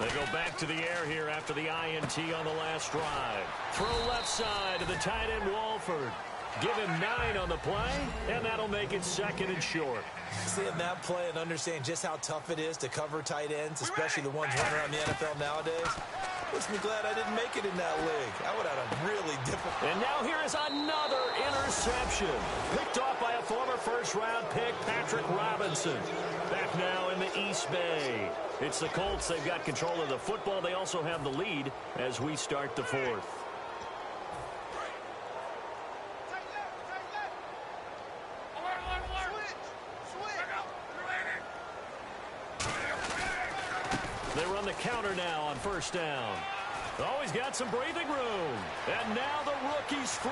They go back to the air here after the INT on the last drive. Throw left side to the tight end Walford. Give him 9 on the play, and that'll make it 2nd and short. Seeing that play and understanding just how tough it is to cover tight ends, especially the ones running around the NFL nowadays, makes me glad I didn't make it in that league. I would have had a really difficult... And now here is another interception. Picked off by a former first-round pick, Patrick Robinson. Back now in the East Bay. It's the Colts. They've got control of the football. They also have the lead as we start the 4th. They run the counter now on 1st down. Oh, he's got some breathing room. And now the rookie's free.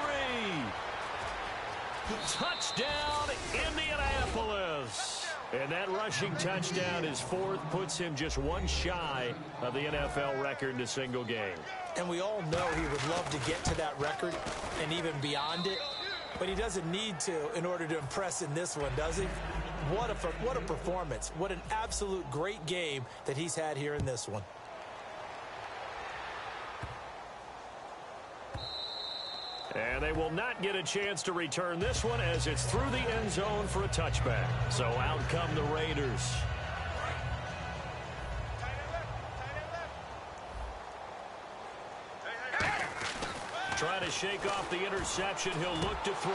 Touchdown, Indianapolis. And that rushing touchdown, his 4th, puts him just 1 shy of the NFL record in a single game. And we all know he would love to get to that record and even beyond it. But he doesn't need to in order to impress in this one, does he? What a performance. What an absolute great game that he's had here in this one. And they will not get a chance to return this one as it's through the end zone for a touchback. So out come the Raiders. Trying to shake off the interception. He'll look to throw.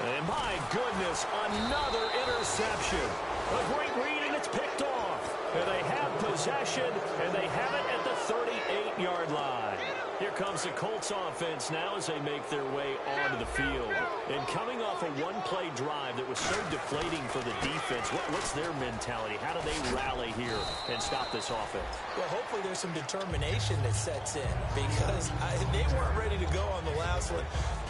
And my goodness, another interception. A great read, and it's picked off. And they have possession, and they have it at the 38-yard line. Here comes the Colts offense now as they make their way onto the field. And coming off a one-play drive that was so deflating for the defense, what's their mentality? How do they rally here and stop this offense? Well, hopefully there's some determination that sets in because they weren't ready to go on the last one.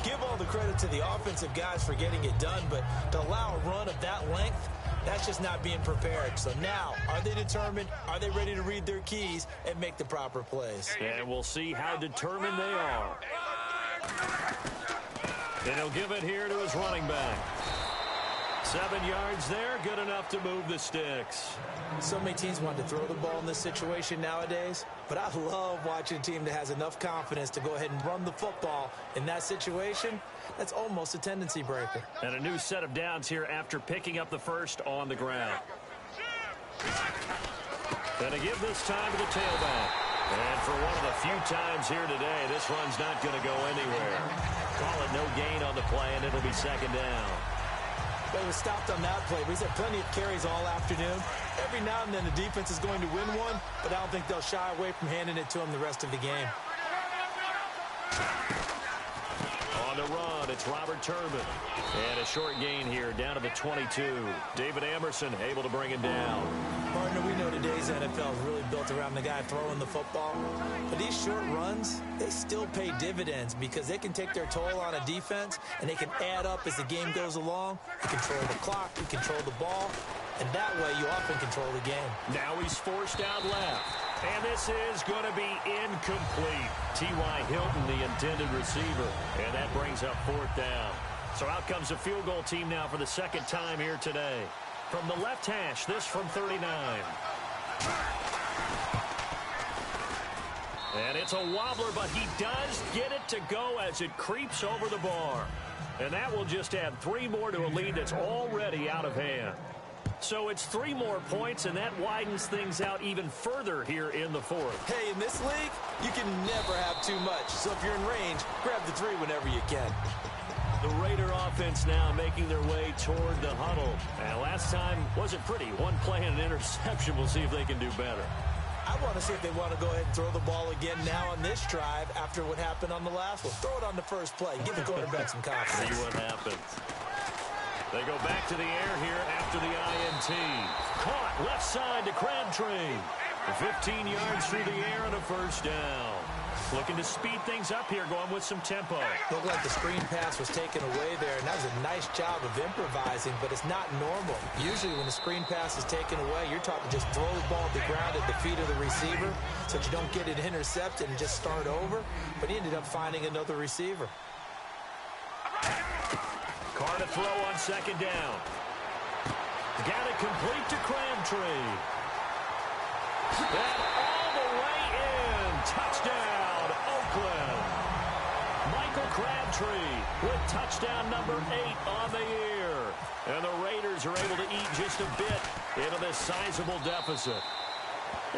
Give all the credit to the offensive guys for getting it done, but to allow a run of that length, that's just not being prepared. So now, are they determined? Are they ready to read their keys and make the proper plays? And we'll see how determined they are. And he'll give it here to his running back. 7 yards there, good enough to move the sticks. So many teams want to throw the ball in this situation nowadays, but I love watching a team that has enough confidence to go ahead and run the football in that situation. That's almost a tendency breaker. And a new set of downs here after picking up the first on the ground. And to give this time to the tailback. And for one of the few times here today, this run's not going to go anywhere. Call it no gain on the play, and it'll be 2nd down. But he was stopped on that play. He's had plenty of carries all afternoon. Every now and then the defense is going to win one, but I don't think they'll shy away from handing it to him the rest of the game. On the run, it's Robert Turbin. And a short gain here, down to the 22. David Amerson able to bring him down. Partner, we know today's NFL is really built around the guy throwing the football. But these short runs, they still pay dividends because they can take their toll on a defense and they can add up as the game goes along. You control the clock, you control the ball, and that way you often control the game. Now he's forced out left. And this is going to be incomplete. T.Y. Hilton, the intended receiver. And that brings up 4th down. So out comes the field goal team now for the 2nd time here today. From the left hash, this from 39. And it's a wobbler, but he does get it to go as it creeps over the bar. And that will just add 3 more to a lead that's already out of hand. So it's 3 more points, and that widens things out even further here in the 4th. Hey, in this league, you can never have too much. So if you're in range, grab the 3 whenever you can. The Raider offense now making their way toward the huddle. And last time wasn't pretty. 1 play and an interception. We'll see if they can do better. I want to see if they want to go ahead and throw the ball again now on this drive after what happened on the last one. Throw it on the first play. Give the quarterback some confidence. See what happens. They go back to the air here after the INT. Caught left side to Crabtree. 15 yards through the air and a 1st down. Looking to speed things up here, going with some tempo. Looked like the screen pass was taken away there, and that was a nice job of improvising, but it's not normal. Usually when the screen pass is taken away, you're taught to just throw the ball at the ground at the feet of the receiver so that you don't get it intercepted and just start over, but he ended up finding another receiver. Carr to throw on 2nd down. Got it complete to Crabtree. And all the way Touchdown, Oakland. Michael Crabtree with touchdown number 8 on the year. And the Raiders are able to eat just a bit into this sizable deficit.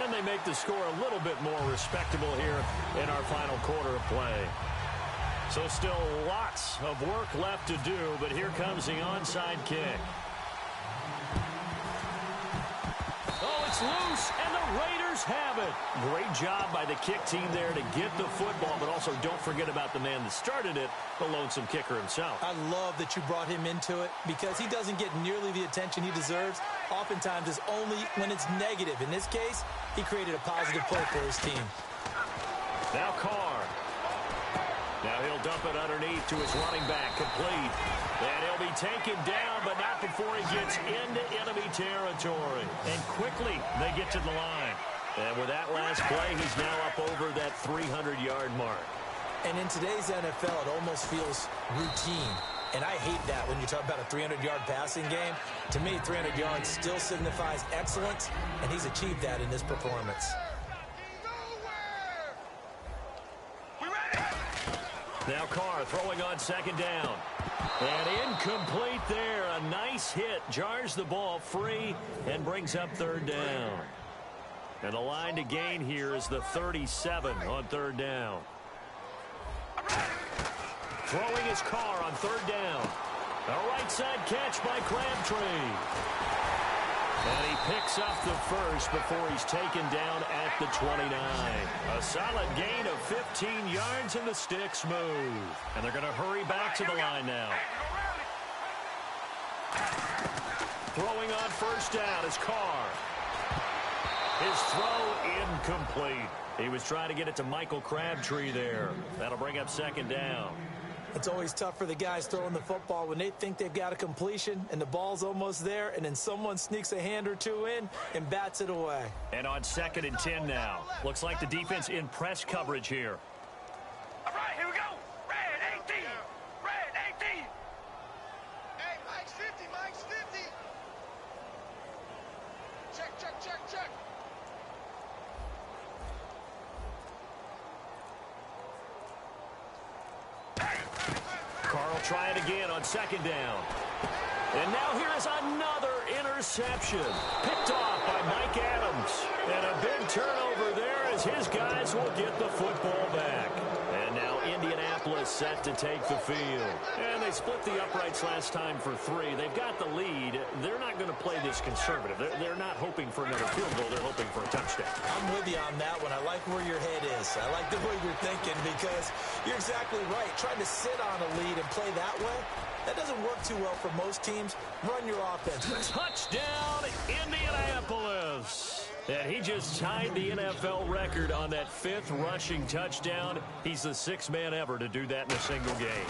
And they make the score a little bit more respectable here in our final quarter of play. So still lots of work left to do, but here comes the onside kick. Oh, it's loose, and the Raiders have it. Great job by the kick team there to get the football, but also don't forget about the man that started it, the lonesome kicker himself. I love that you brought him into it because he doesn't get nearly the attention he deserves. Oftentimes it's only when it's negative. In this case, he created a positive play for his team. Now Carr. Now he'll dump it underneath to his running back, complete. And he'll be taken down, but not before he gets into enemy territory. And quickly, they get to the line. And with that last play, he's now up over that 300-yard mark. And in today's NFL, it almost feels routine. And I hate that when you talk about a 300-yard passing game. To me, 300 yards still signifies excellence, and he's achieved that in this performance. Now Carr throwing on second down. And incomplete there. A nice hit. Jars the ball free and brings up third down. And the line to gain here is the 37 on third down. Throwing his Carr on third down. A right side catch by Crabtree. And he picks up the first before he's taken down at the 29. A solid gain of 15 yards and the sticks move. And they're going to hurry back to the line now. Throwing on first down is Carr. His throw incomplete. He was trying to get it to Michael Crabtree there. That'll bring up second down. It's always tough for the guys throwing the football when they think they've got a completion and the ball's almost there, and then someone sneaks a hand or two in and bats it away. And on 2nd and 10 now. Looks like the defense in press coverage here. All right, here we go. Red 18. Red 18. Hey, Mike's 50. Mike's 50. Check, check, check, check. Carl try it again on second down. And now here is another interception. Picked off by Mike Adams. And a big turnover there as his guys will get the football back. And now Indianapolis set to take the field. And they split the uprights last time for 3. They've got the lead. They're not going to play this conservative. They're not hoping for another field goal. They're hoping for a touchdown. I'm with you on that one. I like where your head is. I like the way you're thinking because you're exactly right. Trying to sit on a lead and play that way, that doesn't work too well for most teams. Run your offense. Touchdown, Indianapolis. And he just tied the NFL record on that 5th rushing touchdown. He's the 6th man ever to do that in a single game.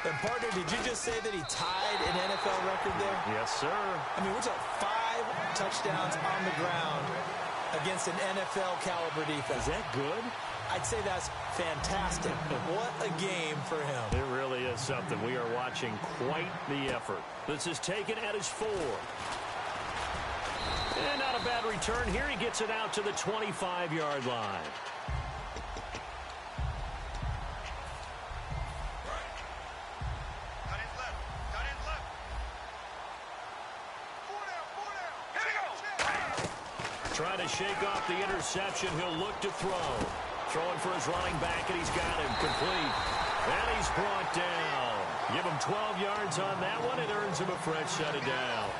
And, partner, did you just say that he tied an NFL record there? Yes, sir. I mean, we're talking 5 touchdowns on the ground against an NFL-caliber defense. Is that good? I'd say that's fantastic. What a game for him. It really is something. We are watching quite the effort. This is taken at his 4. And not a bad return here. He gets it out to the 25-yard line. Got in left. Got in left. 4 down. Here we go. Trying to shake off the interception. He'll look to throw. Throwing for his running back, and he's got him complete. And he's brought down. Give him 12 yards on that one. It earns him a fresh set of downs.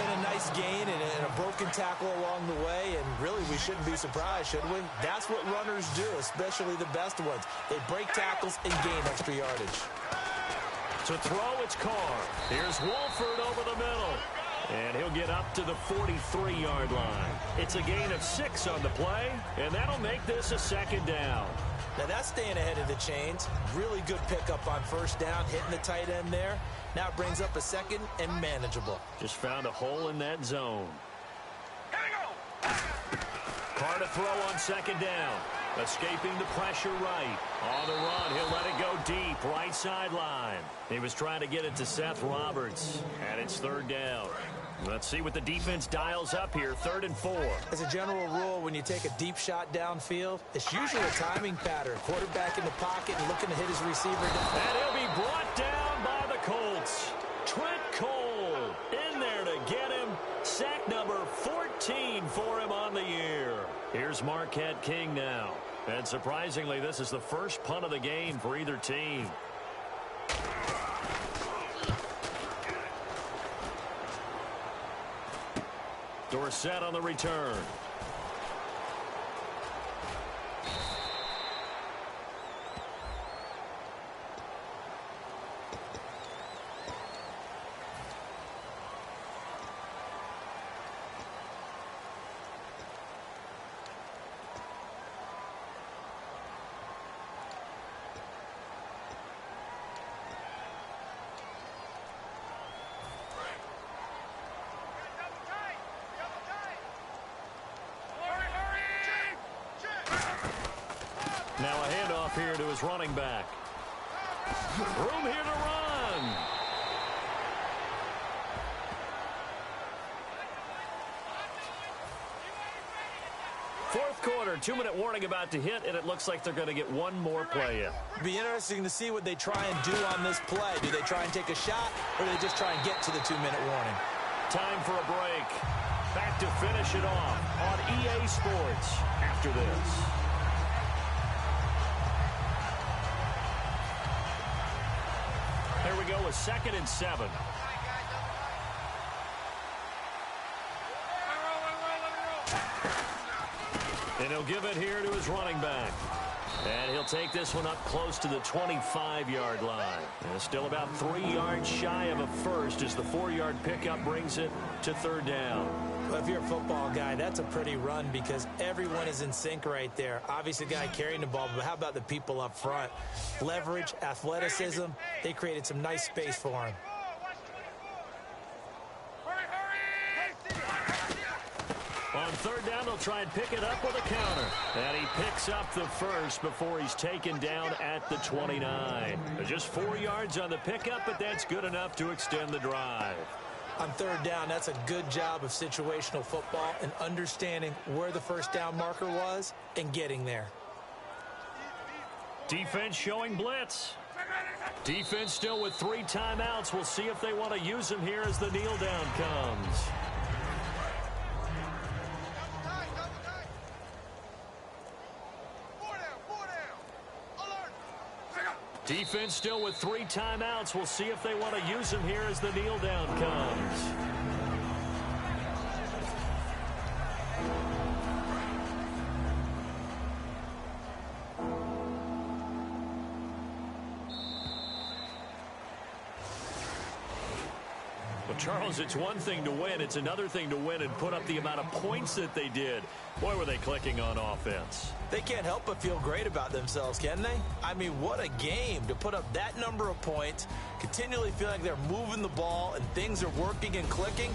And a nice gain and a broken tackle along the way. And really, we shouldn't be surprised, should we? That's what runners do, especially the best ones. They break tackles and gain extra yardage. To throw, it's Carr. Here's Wolford over the middle. And he'll get up to the 43-yard line. It's a gain of 6 on the play, and that'll make this a 2nd down. Now that's staying ahead of the chains. Really good pickup on first down, hitting the tight end there. Now it brings up a 2nd and manageable. Just found a hole in that zone. Here we go. Carr to throw on 2nd down. Escaping the pressure right. On the run, he'll let it go deep, right sideline. He was trying to get it to Seth Roberts, and it's third down. Let's see what the defense dials up here, 3rd and 4. As a general rule, when you take a deep shot downfield, it's usually a timing pattern. Quarterback in the pocket and looking to hit his receiver. And he'll be brought down by the Colts. Trent Cole in there to get him. Sack number 14 for him on the year. Here's Marquette King now. And surprisingly, this is the first punt of the game for either team. Dorsett on the return. Now a handoff here to his running back. Room here to run. Fourth quarter, 2-minute warning about to hit, and it looks like they're going to get one more play in. Be interesting to see what they try and do on this play. Do they try and take a shot, or do they just try and get to the 2-minute warning? Time for a break. Back to finish it off on EA Sports after this. Here we go with 2nd and 7. And he'll give it here to his running back. And he'll take this one up close to the 25-yard line. And still about 3 yards shy of a first as the 4-yard pickup brings it to 3rd down. Well, if you're a football guy, that's a pretty run because everyone is in sync right there. Obviously, the guy carrying the ball, but how about the people up front? Leverage, athleticism, they created some nice space for him. On 3rd down, they'll try and pick it up with a counter. And he picks up the first before he's taken down at the 29. Just 4 yards on the pickup, but that's good enough to extend the drive. On 3rd down, that's a good job of situational football and understanding where the first down marker was and getting there. Defense showing blitz. Defense still with 3 timeouts. We'll see if they want to use them here as the kneel down comes. Defense still with 3 timeouts. We'll see if they want to use them here as the kneel down comes. Well, Charles, it's one thing to win. It's another thing to win and put up the amount of points that they did. Boy, were they clicking on offense. They can't help but feel great about themselves, can they? I mean, what a game to put up that number of points, continually feel like they're moving the ball and things are working and clicking.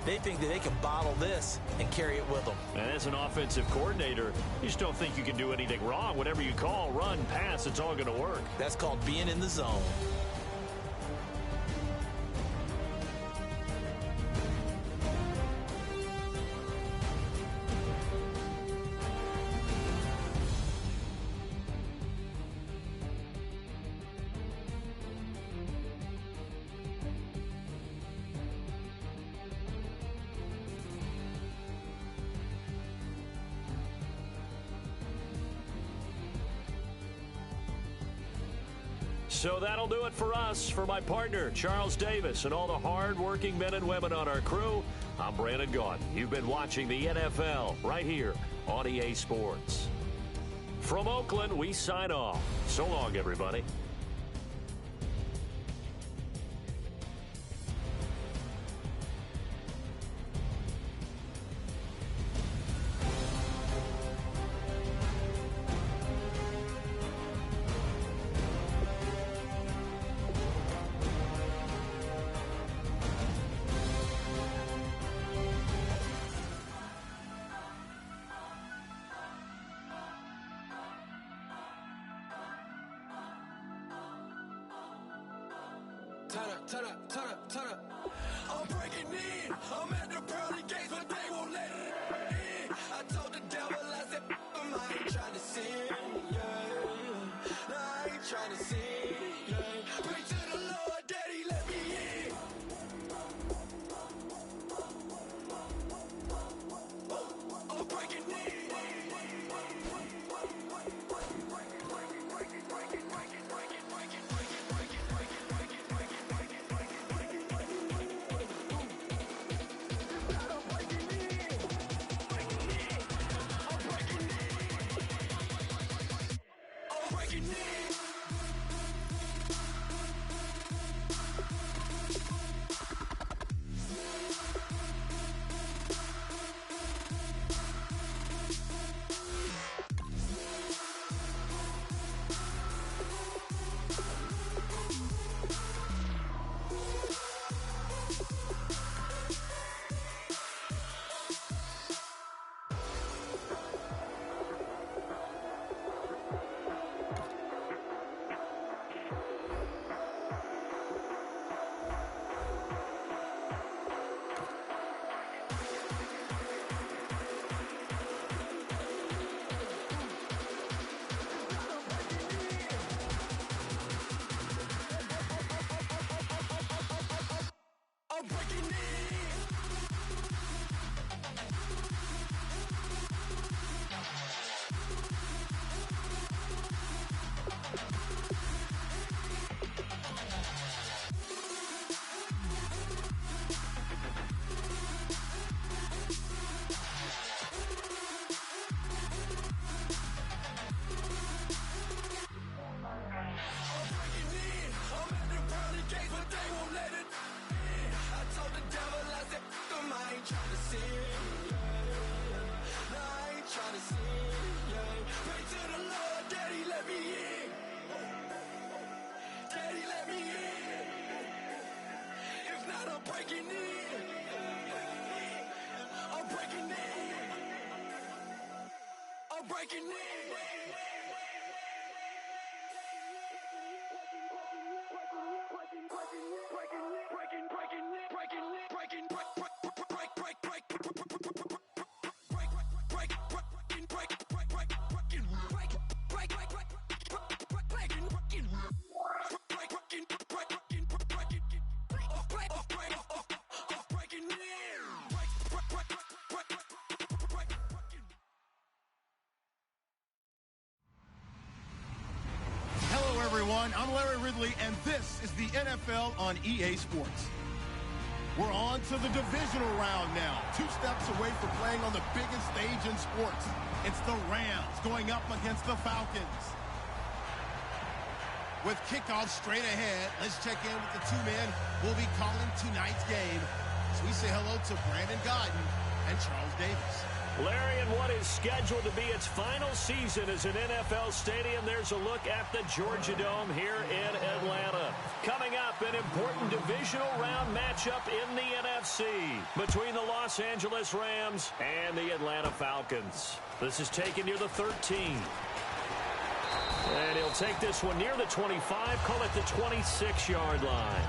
They think that they can bottle this and carry it with them. And as an offensive coordinator, you just don't think you can do anything wrong. Whatever you call, run, pass, it's all going to work. That's called being in the zone. So that'll do it for us. For my partner, Charles Davis, and all the hard-working men and women on our crew, I'm Brandon Gaudin. You've been watching the NFL right here on EA Sports. From Oakland, we sign off. So long, everybody. turn up. I'm breaking in. I'm at the pearly gates, but they won't let it in. I told the devil, I said, I ain't trying to sin, yeah. No, I ain't trying to sin, yeah. Pray to the Lord, Daddy, let me in. I'm breaking in. I'm Larry Ridley, and this is the NFL on EA Sports. We're on to the divisional round now. 2 steps away from playing on the biggest stage in sports. It's the Rams going up against the Falcons. With kickoff straight ahead, let's check in with the 2 men who will be calling tonight's game. So we say hello to Brandon Godden and Charles Davis. Larry, in what is scheduled to be its final season as an NFL stadium, there's a look at the Georgia Dome here in Atlanta. Coming up, an important divisional round matchup in the NFC between the Los Angeles Rams and the Atlanta Falcons. This is taken near the 13. And he'll take this one near the 25, call it the 26-yard line.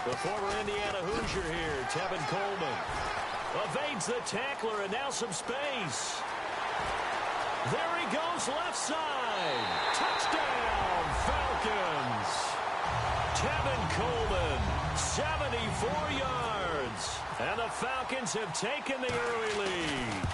The former Indiana Hoosier here, Tevin Coleman. Evades the tackler, and now some space. There he goes, left side. Touchdown, Falcons. Tevin Coleman, 74 yards. And the Falcons have taken the early lead.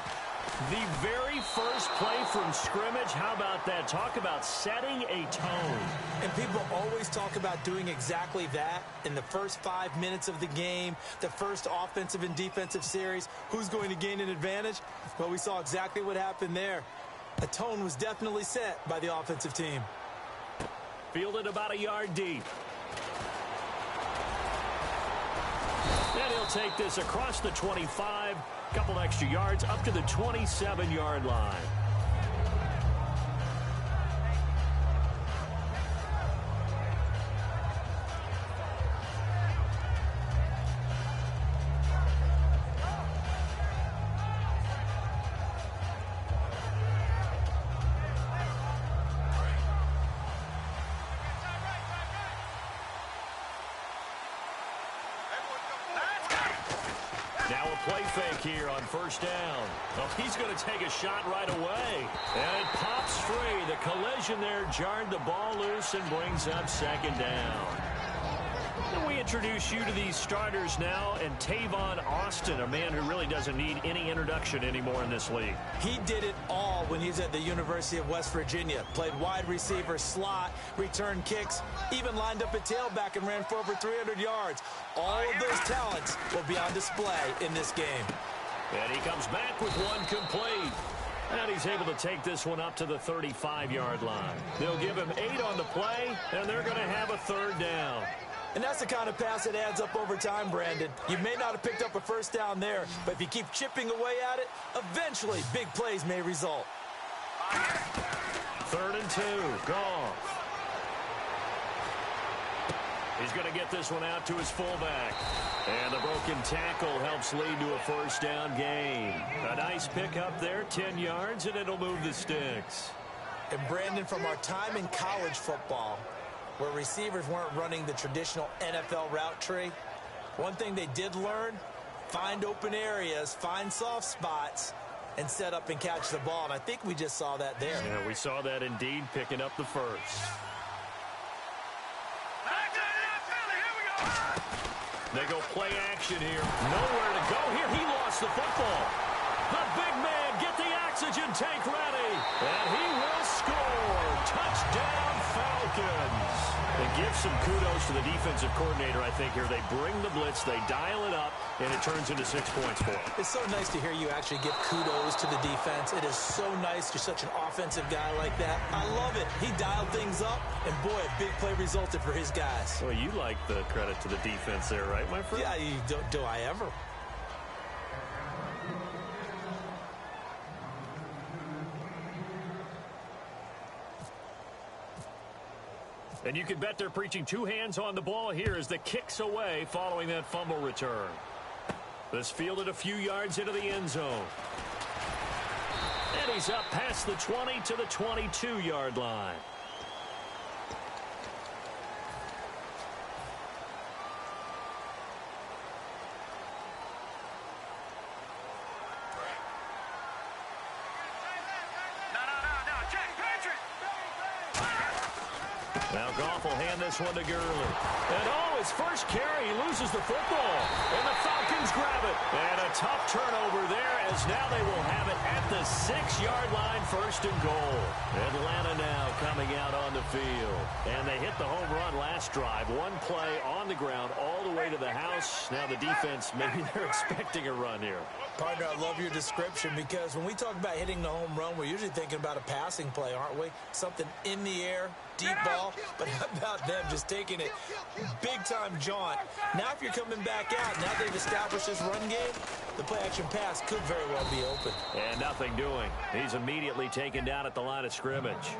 The very first play from scrimmage, how about that? Talk about setting a tone. And people always talk about doing exactly that in the first 5 minutes of the game, the first offensive and defensive series. Who's going to gain an advantage? Well, we saw exactly what happened there. A tone was definitely set by the offensive team. Fielded about a yard deep. And he'll take this across the 25. Couple extra yards up to the 27-yard line. Now a play fake here on first down. Oh, he's going to take a shot right away. And it pops free. The collision there jarred the ball loose and brings up second down. And we introduce you to these starters now, and Tavon Austin, a man who really doesn't need any introduction anymore in this league. He did it all when he was at the University of West Virginia. Played wide receiver, slot, returned kicks, even lined up at tailback and ran for over 300 yards. All of those talents will be on display in this game. And he comes back with one complete. And he's able to take this one up to the 35-yard line. They'll give him 8 on the play, and they're going to have a third down. And that's the kind of pass that adds up over time, Brandon. You may not have picked up a first down there, but if you keep chipping away at it, eventually big plays may result. 3rd and 2, Goff. He's going to get this one out to his fullback. And the broken tackle helps lead to a first down gain. A nice pickup there, 10 yards, and it'll move the sticks. And Brandon, from our time in college football, where receivers weren't running the traditional NFL route tree, one thing they did learn, find open areas, find soft spots, and set up and catch the ball. And I think we just saw that there. Yeah, we saw that indeed, picking up the first. They go play action here. Nowhere to go here. He lost the football. The big man, get the oxygen tank ready. And he will score. Touchdown, Falcons. They give some kudos to the defensive coordinator, I think, here. They bring the blitz, they dial it up, and it turns into 6 points for him. It's so nice to hear you actually give kudos to the defense. It is so nice. You're such an offensive guy like that. I love it. He dialed things up, and boy, a big play resulted for his guys. Well, you like the credit to the defense there, right, my friend? Yeah, do I ever? And you can bet they're preaching 2 hands on the ball here as the kick's away following that fumble return. This fielded a few yards into the end zone. And he's up past the 20 to the 22-yard line. Now Goff will hand this one to Gurley. And his first carry, he loses the football. And the Falcons grab it. And a tough turnover there as now they will have it at the 6-yard line, 1st and goal. Atlanta now coming out on the field. And they hit the home run last drive. One play on the ground all the way to the house. Now the defense, maybe they're expecting a run here. Partner, I love your description because when we talk about hitting the home run, we're usually thinking about a passing play, aren't we? Something in the air, deep ball. But how about them just taking it big-time jaunt? Now if you're coming back out, now they've established this run game, the play-action pass could very well be open. And nothing doing. He's immediately taken down at the line of scrimmage.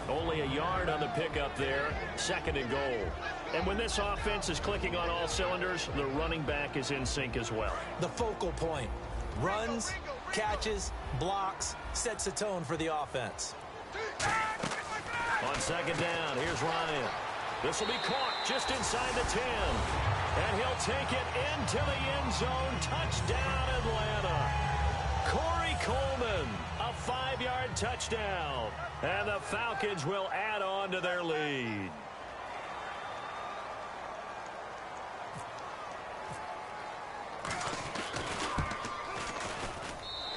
Only a yard on the pickup there, 2nd and goal. And when this offense is clicking on all cylinders, the running back is in sync as well. The focal point. Runs, catches, blocks, sets the tone for the offense. On 2nd down, here's Ryan. This will be caught just inside the 10. And he'll take it into the end zone. Touchdown, Atlanta. Corey Coleman, a 5-yard touchdown. And the Falcons will add on to their lead.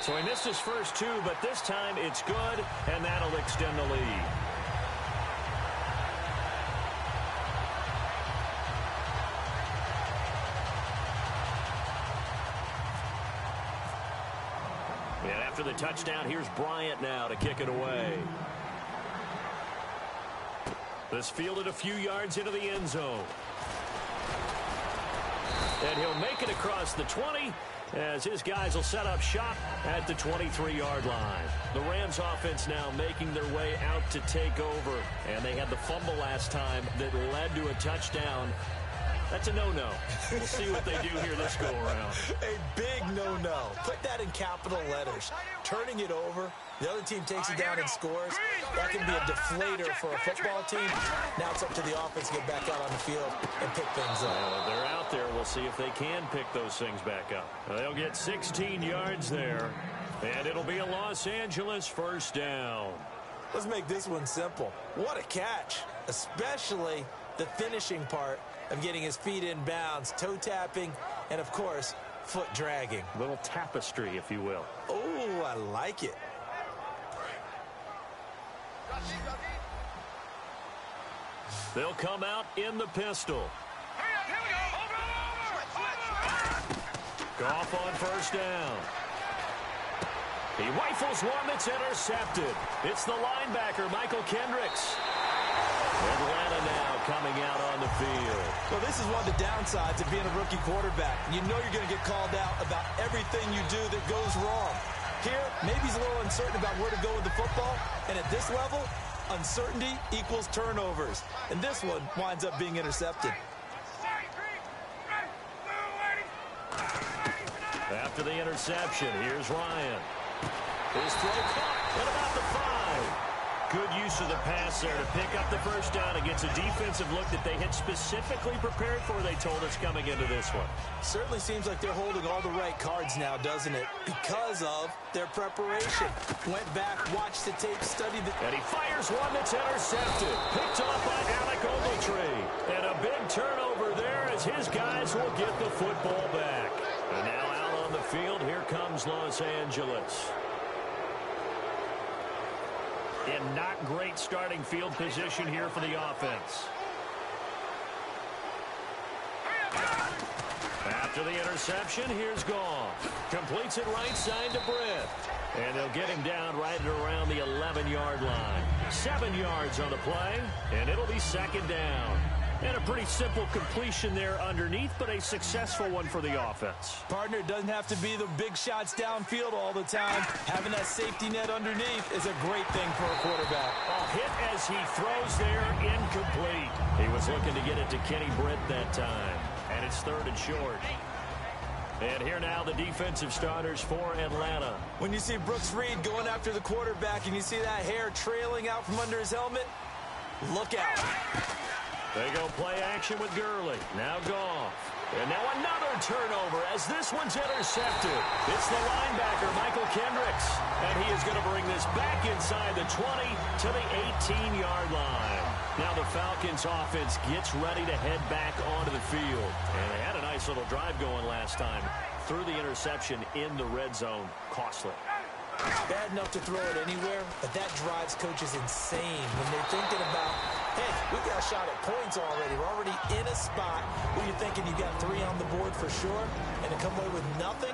So he missed his first 2, but this time it's good, and that'll extend the lead. And after the touchdown, here's Bryant now to kick it away. This fielded a few yards into the end zone. And he'll make it across the 20 as his guys will set up shop at the 23-yard line. The Rams offense now making their way out to take over. And they had the fumble last time that led to a touchdown. That's a no-no. We'll see what they do here this go-around. A big no-no. Put that in capital letters. Turning it over The other team takes it down and scores. That can be a deflator for a football team. Now it's up to the offense to get back out on the field and pick things up. Well, they're out there. We'll see if they can pick those things back up. They'll get 16 yards there, and it'll be a Los Angeles first down. Let's make this one simple. What a catch, especially the finishing part of getting his feet in bounds, toe tapping, and, of course, foot dragging. A little tapestry, if you will. Oh, I like it. They'll come out in the pistol. Goff on first down. He rifles one that's intercepted. It's the linebacker, Michael Kendricks. Atlanta now coming out on the field. Well, this is one of the downsides of being a rookie quarterback. You know you're going to get called out about everything you do that goes wrong. Here, maybe he's a little uncertain about where to go with the football. And at this level, uncertainty equals turnovers. And this one winds up being intercepted. After the interception, here's Ryan. His throw caught at about the 5. Good use of the pass there to pick up the first down against a defensive look that they had specifically prepared for, they told us, coming into this one. Certainly seems like they're holding all the right cards now, doesn't it? Because of their preparation. Went back, watched the tape, studied the... And he fires one that's intercepted. Picked off by Alec Ogletree. And a big turnover there as his guys will get the football back. And now out on the field, here comes Los Angeles. In not great starting field position here for the offense. After the interception, here's Goff. Completes it right side to Britt. And they'll get him down right at around the 11-yard line. 7 yards on the play, and it'll be second down. And a pretty simple completion there underneath, but a successful one for the offense. Partner, it doesn't have to be the big shots downfield all the time. Having that safety net underneath is a great thing for a quarterback. A hit as he throws there, incomplete. He was looking to get it to Kenny Britt that time. And it's 3rd and short. And here now the defensive starters for Atlanta. When you see Brooks Reed going after the quarterback and you see that hair trailing out from under his helmet, look out. They go play action with Gurley. Now Goff. And now another turnover as this one's intercepted. It's the linebacker, Michael Kendricks. And he is going to bring this back inside the 20 to the 18-yard line. Now the Falcons offense gets ready to head back onto the field. And they had a nice little drive going last time. Threw the interception in the red zone. Costly. Bad enough to throw it anywhere, but that drives coaches insane when they're thinking about, hey, we got a shot at points already. We're already in a spot where you're thinking you got 3 on the board for sure, and to come away with nothing,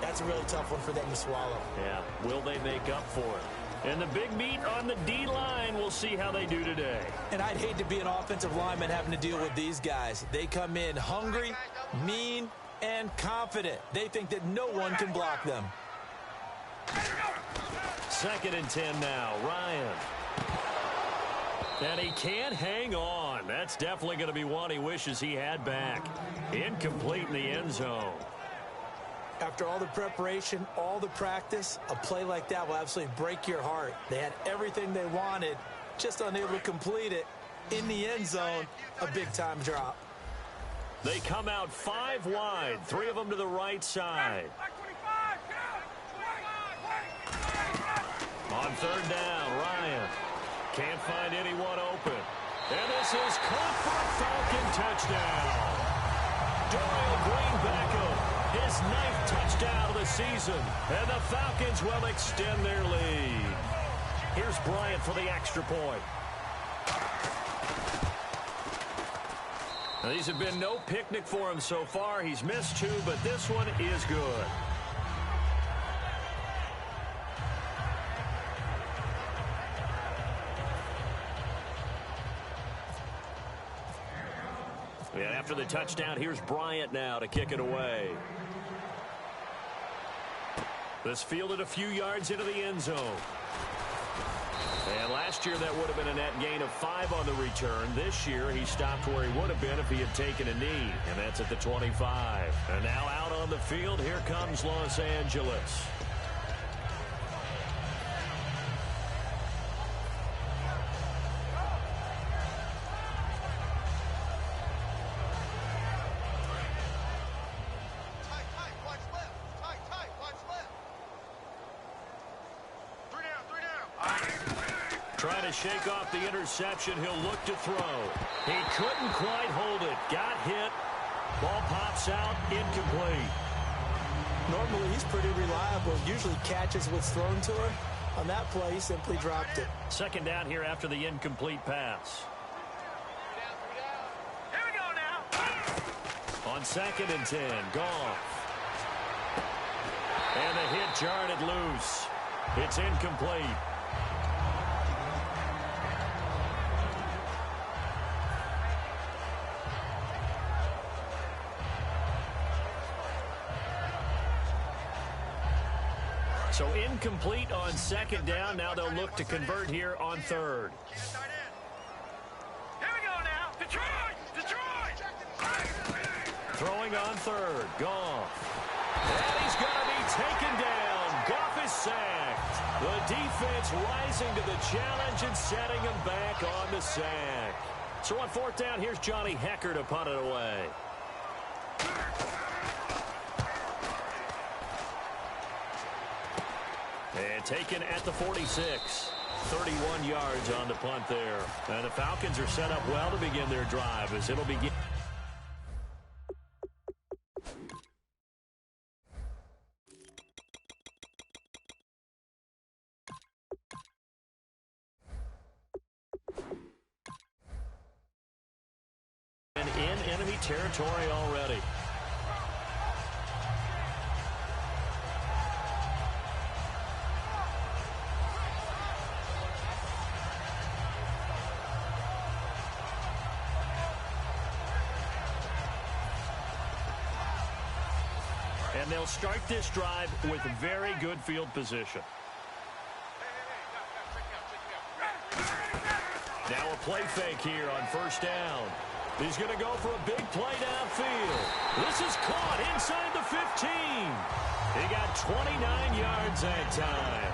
that's a really tough one for them to swallow. Yeah, will they make up for it? And the big meat on the D-line, we'll see how they do today. And I'd hate to be an offensive lineman having to deal with these guys. They come in hungry, mean, and confident. They think that no one can block them. 2nd and 10 now. Ryan. And he can't hang on. That's definitely going to be one he wishes he had back. Incomplete in the end zone. After all the preparation, all the practice, a play like that will absolutely break your heart. They had everything they wanted, just unable to complete it. In the end zone, a big-time drop. They come out 5 wide, 3 of them to the right side. On 3rd down, Ryan can't find anyone open. And this is caught for a Falcon touchdown. Dorial Green Beckham, his 9th touchdown of the season. And the Falcons will extend their lead. Here's Bryant for the extra point. Now, these have been no picnic for him so far. He's missed 2, but this one is good. And after the touchdown, here's Bryant now to kick it away. This fielded a few yards into the end zone. And last year, that would have been a net gain of 5 on the return. This year, he stopped where he would have been if he had taken a knee, and that's at the 25. And now out on the field, here comes Los Angeles. Trying to shake off the interception. He'll look to throw. He couldn't quite hold it. Got hit. Ball pops out. Incomplete. Normally, he's pretty reliable. Usually catches what's thrown to him. On that play, he simply dropped it. Second down here after the incomplete pass. Here we go now. On 2nd and 10, Goff. And the hit jarred it loose. It's incomplete. So incomplete on 2nd down. Now they'll look to convert here on 3rd. Here we go now. Detroit! Detroit! Throwing on 3rd. Goff. And he's going to be taken down. Goff is sacked. The defense rising to the challenge and setting him back on the sack. So on 4th down, here's Johnny Hecker to punt it away. And taken at the 46. 31 yards on the punt there. And the Falcons are set up well to begin their drive as it'll begin. And in enemy territory already. And they'll start this drive with very good field position. Now a play fake here on 1st down. He's going to go for a big play downfield. This is caught inside the 15. He got 29 yards that time.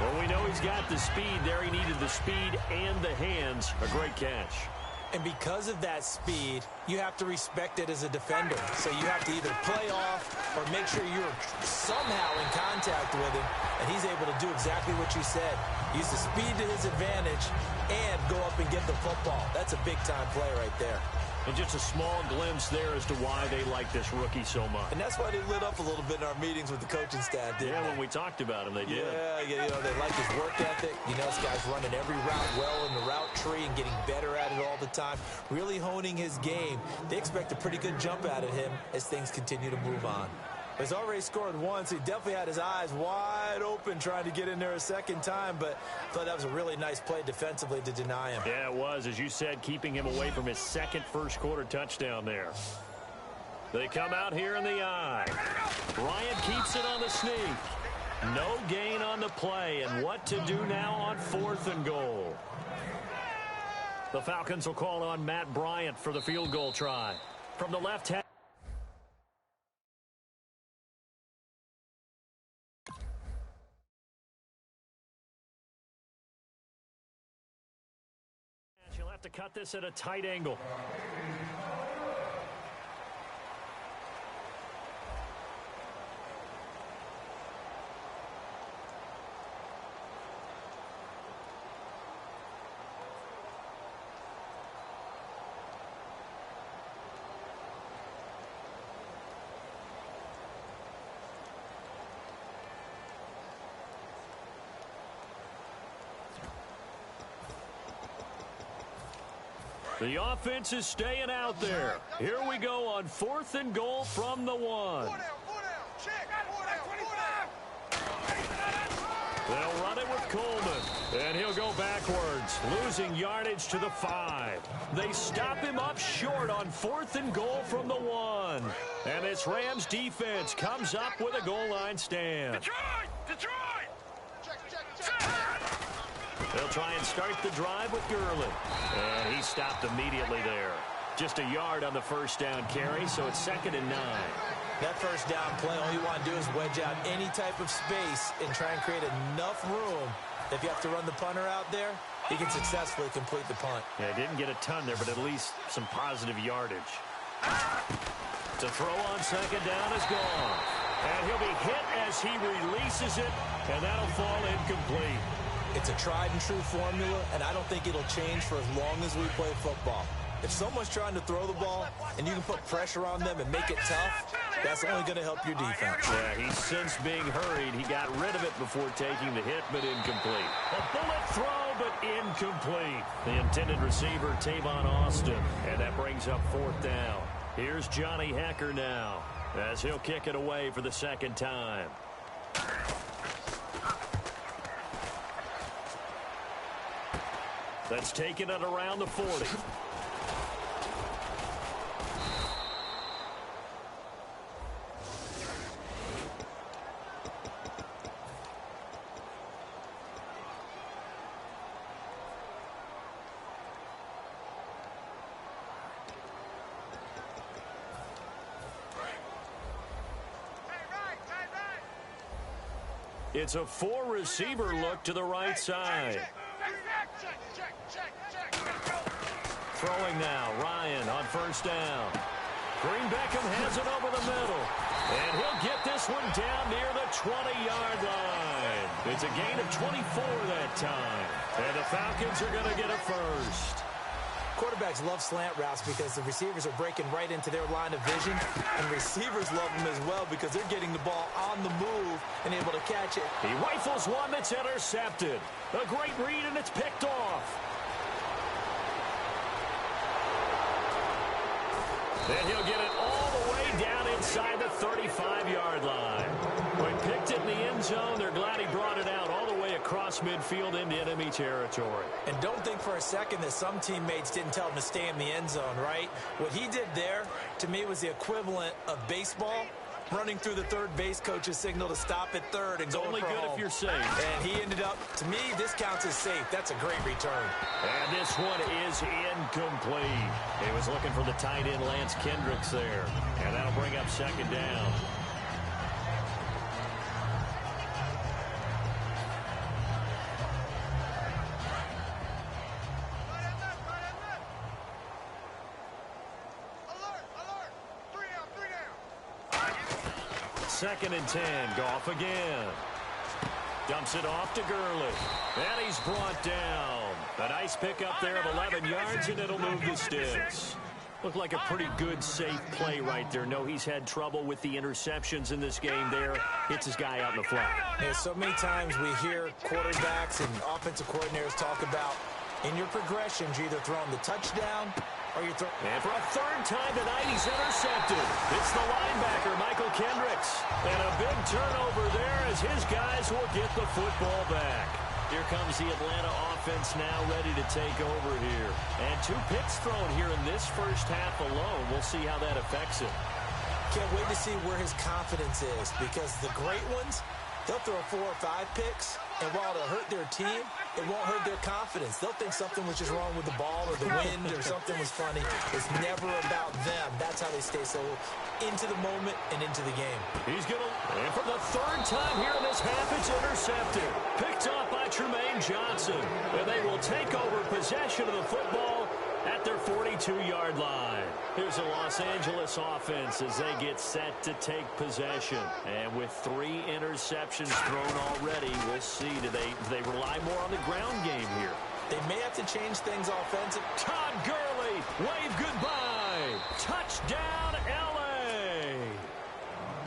Well, we know he's got the speed there. He needed the speed and the hands. A great catch. And because of that speed, you have to respect it as a defender. So you have to either play off or make sure you're somehow in contact with him. And he's able to do exactly what you said. Use the speed to his advantage and go up and get the football. That's a big-time play right there. And just a small glimpse there as to why they like this rookie so much. And that's why they lit up a little bit in our meetings with the coaching staff, didn't Yeah, they? when we talked about him, they did. Yeah, you know, they like his work ethic. You know, this guy's running every route well in the route tree and getting better at it all the time, really honing his game. They expect a pretty good jump out of him as things continue to move on. He's already scored once. He definitely had his eyes wide open trying to get in there a second time, but I thought that was a really nice play defensively to deny him. Yeah, it was, as you said, keeping him away from his second first-quarter touchdown there. They come out here in the eye. Bryant keeps it on the sneak. No gain on the play, and what to do now on 4th and goal. The Falcons will call on Matt Bryant for the field goal try. From the left hand. You'll have to cut this at a tight angle. The offense is staying out there. Here we go on 4th and goal from the 1. They'll run it with Coleman, and he'll go backwards, losing yardage to the 5. They stop him up short on 4th and goal from the 1. And this Rams defense comes up with a goal line stand. Detroit! Detroit! They'll try and start the drive with Gurley. And he stopped immediately there. Just a yard on the first down carry, so it's 2nd and 9. That first down play, all you want to do is wedge out any type of space and try and create enough room. If you have to run the punter out there, he can successfully complete the punt. Yeah, didn't get a ton there, but at least some positive yardage. To throw on 2nd down is gone. And he'll be hit as he releases it, and that'll fall incomplete. It's a tried-and-true formula, and I don't think it'll change for as long as we play football. If someone's trying to throw the ball and you can put pressure on them and make it tough, that's only going to help your defense. Yeah, he's since being hurried. He got rid of it before taking the hit, but incomplete. A bullet throw, but incomplete. The intended receiver, Tavon Austin, and that brings up 4th down. Here's Johnny Hecker now, as he'll kick it away for the second time. That's taking it around the 40. It's a 4-receiver look to the right side. Throwing now, Ryan on 1st down. Green Beckham has it over the middle. And he'll get this one down near the 20-yard line. It's a gain of 24 that time. And the Falcons are going to get a first. Quarterbacks love slant routes because the receivers are breaking right into their line of vision, and receivers love them as well because they're getting the ball on the move and able to catch it. He rifles one that's intercepted. A great read, and it's picked off. And he'll get it all the way down inside the 35-yard line. When picked it in the end zone, they're glad he brought it out all the way across midfield into enemy territory. And don't think for a second that some teammates didn't tell him to stay in the end zone, right? What he did there, to me, was the equivalent of baseball running through the third base coach's signal to stop at third and go only for good home. if you're safe. And he ended up, to me, this counts as safe. That's a great return. And this one is incomplete. He was looking for the tight end Lance Kendricks there. And that'll bring up 2nd down. Second and 10. Goff again. Dumps it off to Gurley. And he's brought down. A nice pickup there of 11 yards, and it'll move the sticks. Looked like a pretty good, safe play right there. No, he's had trouble with the interceptions in this game there. Hits his guy out in the flat. Yeah, so many times we hear quarterbacks and offensive coordinators talk about in your progressions, you're either throwing the touchdown or you're throwing... And for a 3rd time tonight, he's intercepted. It's the linebacker, Michael Kendricks. And a big turnover there as his guys will get the football back. Here comes the Atlanta offense now ready to take over here. And 2 picks thrown here in this first half alone. We'll see how that affects him. Can't wait to see where his confidence is, because the great ones, they'll throw 4 or 5 picks, and while it'll hurt their team, it won't hurt their confidence. They'll think something was just wrong with the ball or the wind or something was funny. It's never about them. That's how they stay so into the moment and into the game. He's going to, and for the 3rd time here in this half, it's intercepted. Picked off by Tremaine Johnson. And they will take over possession of the football at their 42-yard line. Here's the Los Angeles offense as they get set to take possession. And with 3 interceptions thrown already, we'll see, do they rely more on the ground game here? They may have to change things offensively. Todd Gurley, wave goodbye. Touchdown, L.A.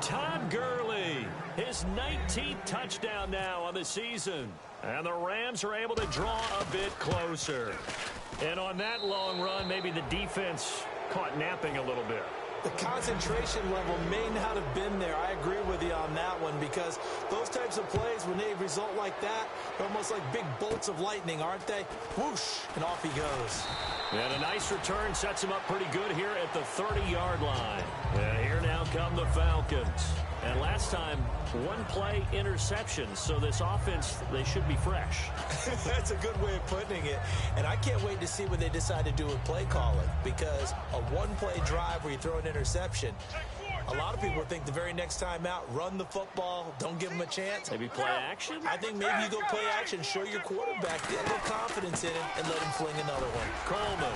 Todd Gurley, his 19th touchdown now on the season. And the Rams are able to draw a bit closer. And on that long run, maybe the defense caught napping a little bit. The concentration level may not have been there. I agree with you on that one, because those types of plays, when they result like that, they're almost like big bolts of lightning, aren't they? Whoosh, and off he goes. And a nice return sets him up pretty good here at the 30-yard line. And here now come the Falcons. And last time, 1 play interception, so this offense, they should be fresh. That's a good way of putting it. And I can't wait to see what they decide to do with play calling, because a 1-play drive where you throw an interception, a lot of people think the very next time out, run the football, don't give them a chance. Maybe play action? I think maybe you go play action, show your quarterback, get a little confidence in him, and let him fling another one. Coleman.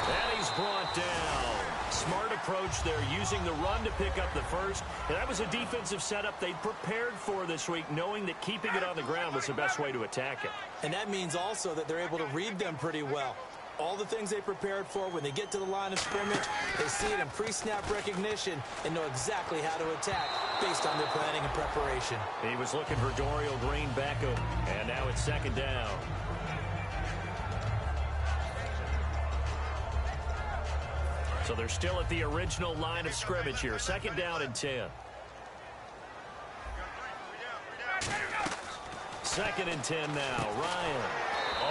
And he's brought down. smart approach there, using the run to pick up the first. And that was a defensive setup they prepared for this week, knowing that keeping it on the ground was the best way to attack it. And that means also that they're able to read them pretty well. All the things they prepared for, when they get to the line of scrimmage, they see it in pre-snap recognition and know exactly how to attack based on their planning and preparation. He was looking for Dorial Green Beckham, and now it's second down. So they're still at the original line of scrimmage here. Second down and 10. Second and 10 now. Ryan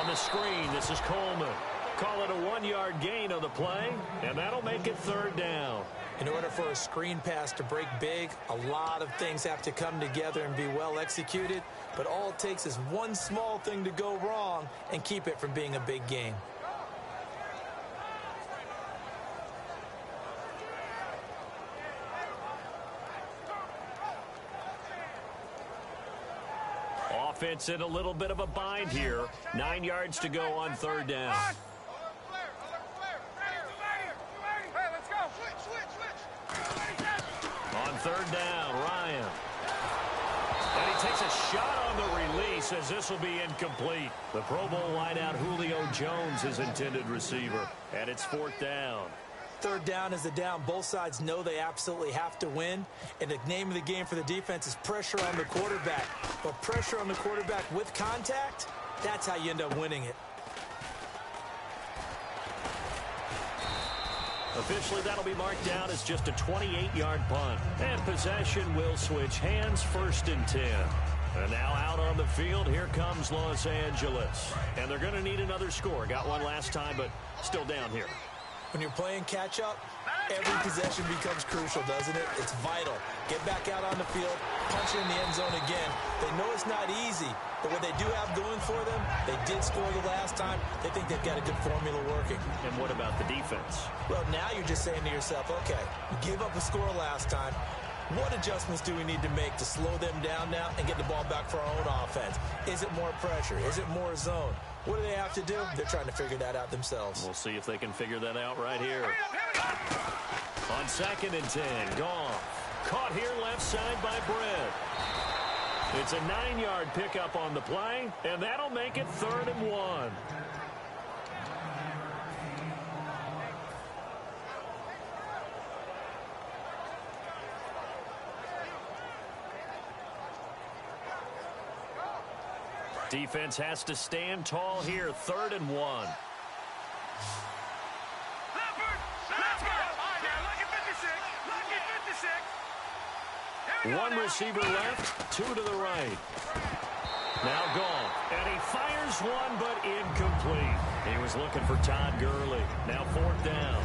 on the screen. This is Coleman. Call it a 1-yard gain on the play, and that'll make it third down. In order for a screen pass to break big, a lot of things have to come together and be well executed, but all it takes is one small thing to go wrong and keep it from being a big game. Offense in a little bit of a bind here. 9 yards to go on third down. On third down, Ryan. And he takes a shot on the release as this will be incomplete. The Pro Bowl wideout Julio Jones is intended receiver. And it's fourth down. Third down is the down. Both sides know they absolutely have to win. And the name of the game for the defense is pressure on the quarterback. But pressure on the quarterback with contact, that's how you end up winning it. Officially, that'll be marked down as just a 28-yard punt. And possession will switch hands, first and 10. And now out on the field, here comes Los Angeles. And they're going to need another score. Got one last time, but still down here. When you're playing catch-up, every possession becomes crucial, doesn't it? It's vital. Get back out on the field, punch it in the end zone again. They know it's not easy, but what they do have going for them, they did score the last time. They think they've got a good formula working. And what about the defense? Well, now you're just saying to yourself, okay, we gave up a score last time. What adjustments do we need to make to slow them down now and get the ball back for our own offense? Is it more pressure? Is it more zone? What do they have to do? They're trying to figure that out themselves. We'll see if they can figure that out right here. On second and 10, Goff. Caught here left side by Britt. It's a 9-yard pickup on the play, and that'll make it third and 1. Defense has to stand tall here, third and 1. One receiver left, two to the right. Now Goff, and he fires one, but incomplete. He was looking for Todd Gurley. Now fourth down.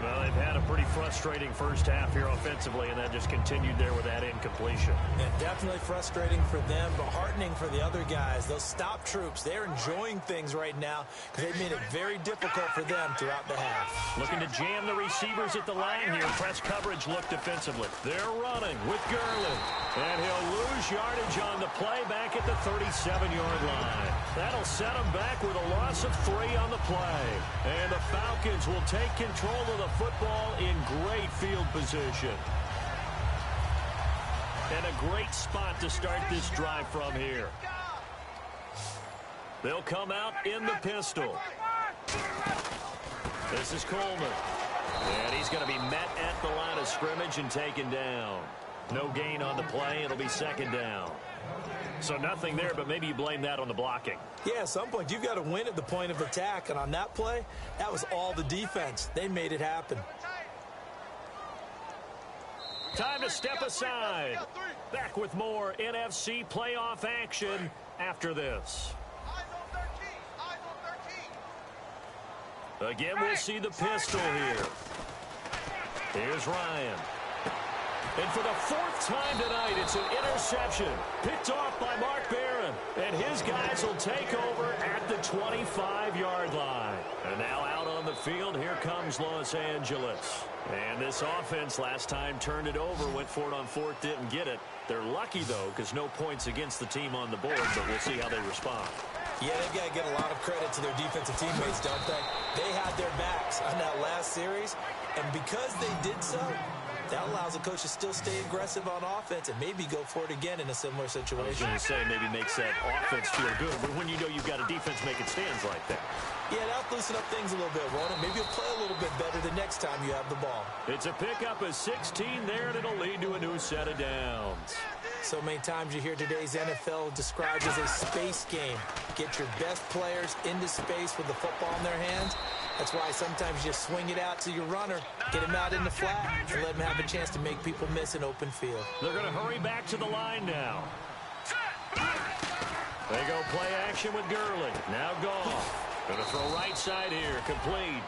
Well, they've had a pretty frustrating first half here offensively, and that just continued there with that incompletion. Yeah, definitely frustrating for them, but heartening for the other guys. Those stop troops, they're enjoying things right now because they've made it very difficult for them throughout the half. Looking to jam the receivers at the line here. Press coverage look defensively. They're running with Gurley. And he'll lose yardage on the play back at the 37-yard line. That'll set him back with a loss of 3 on the play. And the Falcons will take control of the football in great field position. And a great spot to start this drive from here. They'll come out in the pistol. This is Coleman. And he's going to be met at the line of scrimmage and taken down. No gain on the play. It'll be second down. So nothing there, but maybe you blame that on the blocking. Yeah, at some point, you've got to win at the point of attack. And on that play, that was all the defense. They made it happen. Time to step aside. Back with more NFC playoff action after this. Again, we'll see the pistol here. Here's Ryan. And for the 4th time tonight, it's an interception. Picked off by Mark Barron. And his guys will take over at the 25-yard line. And now out on the field, here comes Los Angeles. And this offense last time turned it over, went for it on 4th, didn't get it. They're lucky, though, because no points against the team on the board, but we'll see how they respond. Yeah, they've got to get a lot of credit credit to their defensive teammates, don't they? They had their backs on that last series, and because they did so, that allows the coach to still stay aggressive on offense and maybe go for it again in a similar situation. I was going to say maybe makes that offense feel good, but when you know you've got a defense making stands like that. Yeah, that'll loosen up things a little bit, won't it? Maybe you'll play a little bit better the next time you have the ball. It's a pickup of 16 there, and it'll lead to a new set of downs. So many times you hear today's NFL described as a space game. Get your best players into space with the football in their hands. That's why sometimes you just swing it out to your runner, get him out in the flat, and let him have a chance to make people miss an open field. They're going to hurry back to the line now. They go play action with Gurley. Now Goff. Going to throw right side here, complete.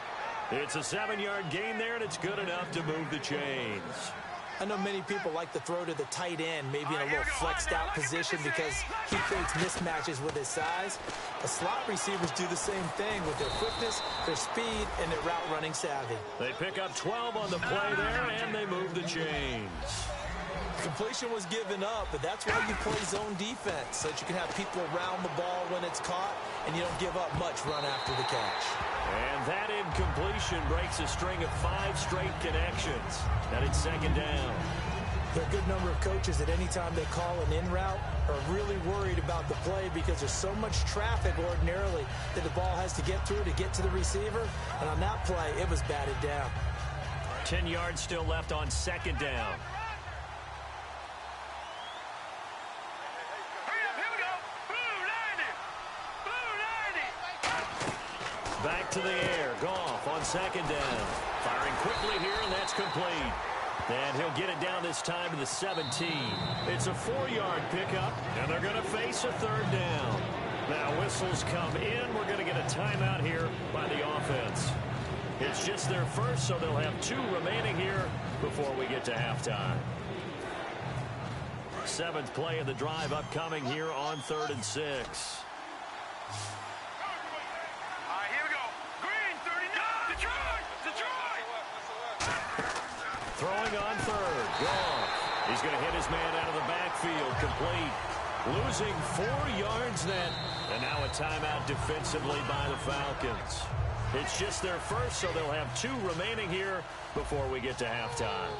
It's a 7-yard gain there, and it's good enough to move the chains. I know many people like to throw to the tight end, maybe in a little flexed out position because he creates mismatches with his size. The slot receivers do the same thing with their quickness, their speed, and their route running savvy. They pick up 12 on the play there, and they move the chains. Completion was given up, but that's why you play zone defense, so that you can have people around the ball when it's caught, and you don't give up much run after the catch. And that incompletion breaks a string of 5 straight connections. And it's second down. There are a good number of coaches that any time they call an in route are really worried about the play because there's so much traffic ordinarily that the ball has to get through to get to the receiver. And on that play, it was batted down. 10 yards still left on second down. Back to the air. Goff on second down. Firing quickly here, and that's complete. And he'll get it down this time to the 17. It's a 4-yard pickup, and they're going to face a third down. Now whistles come in. We're going to get a timeout here by the offense. It's just their first, so they'll have 2 remaining here before we get to halftime. 7th play of the drive upcoming here on 3rd and 6. Throwing on third. Goff. He's going to hit his man out of the backfield. Complete. Losing 4 yards then. And now a timeout defensively by the Falcons. It's just their first, so they'll have 2 remaining here before we get to halftime.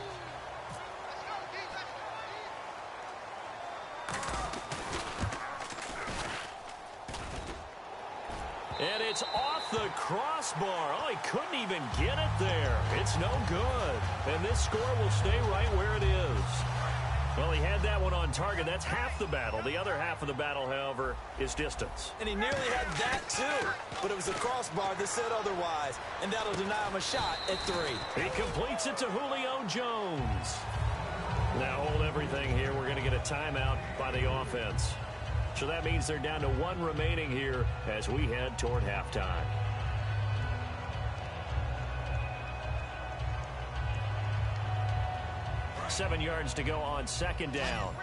And it's off the crossbar. Oh, he couldn't even get it there. It's no good. And this score will stay right where it is. Well, he had that one on target. That's half the battle. The other half of the battle, however, is distance. And he nearly had that, too. But it was a crossbar that said otherwise. And that'll deny him a shot at 3. He completes it to Julio Jones. Now hold everything here. We're going to get a timeout by the offense. So that means they're down to 1 remaining here as we head toward halftime. Seven yards to go on second down.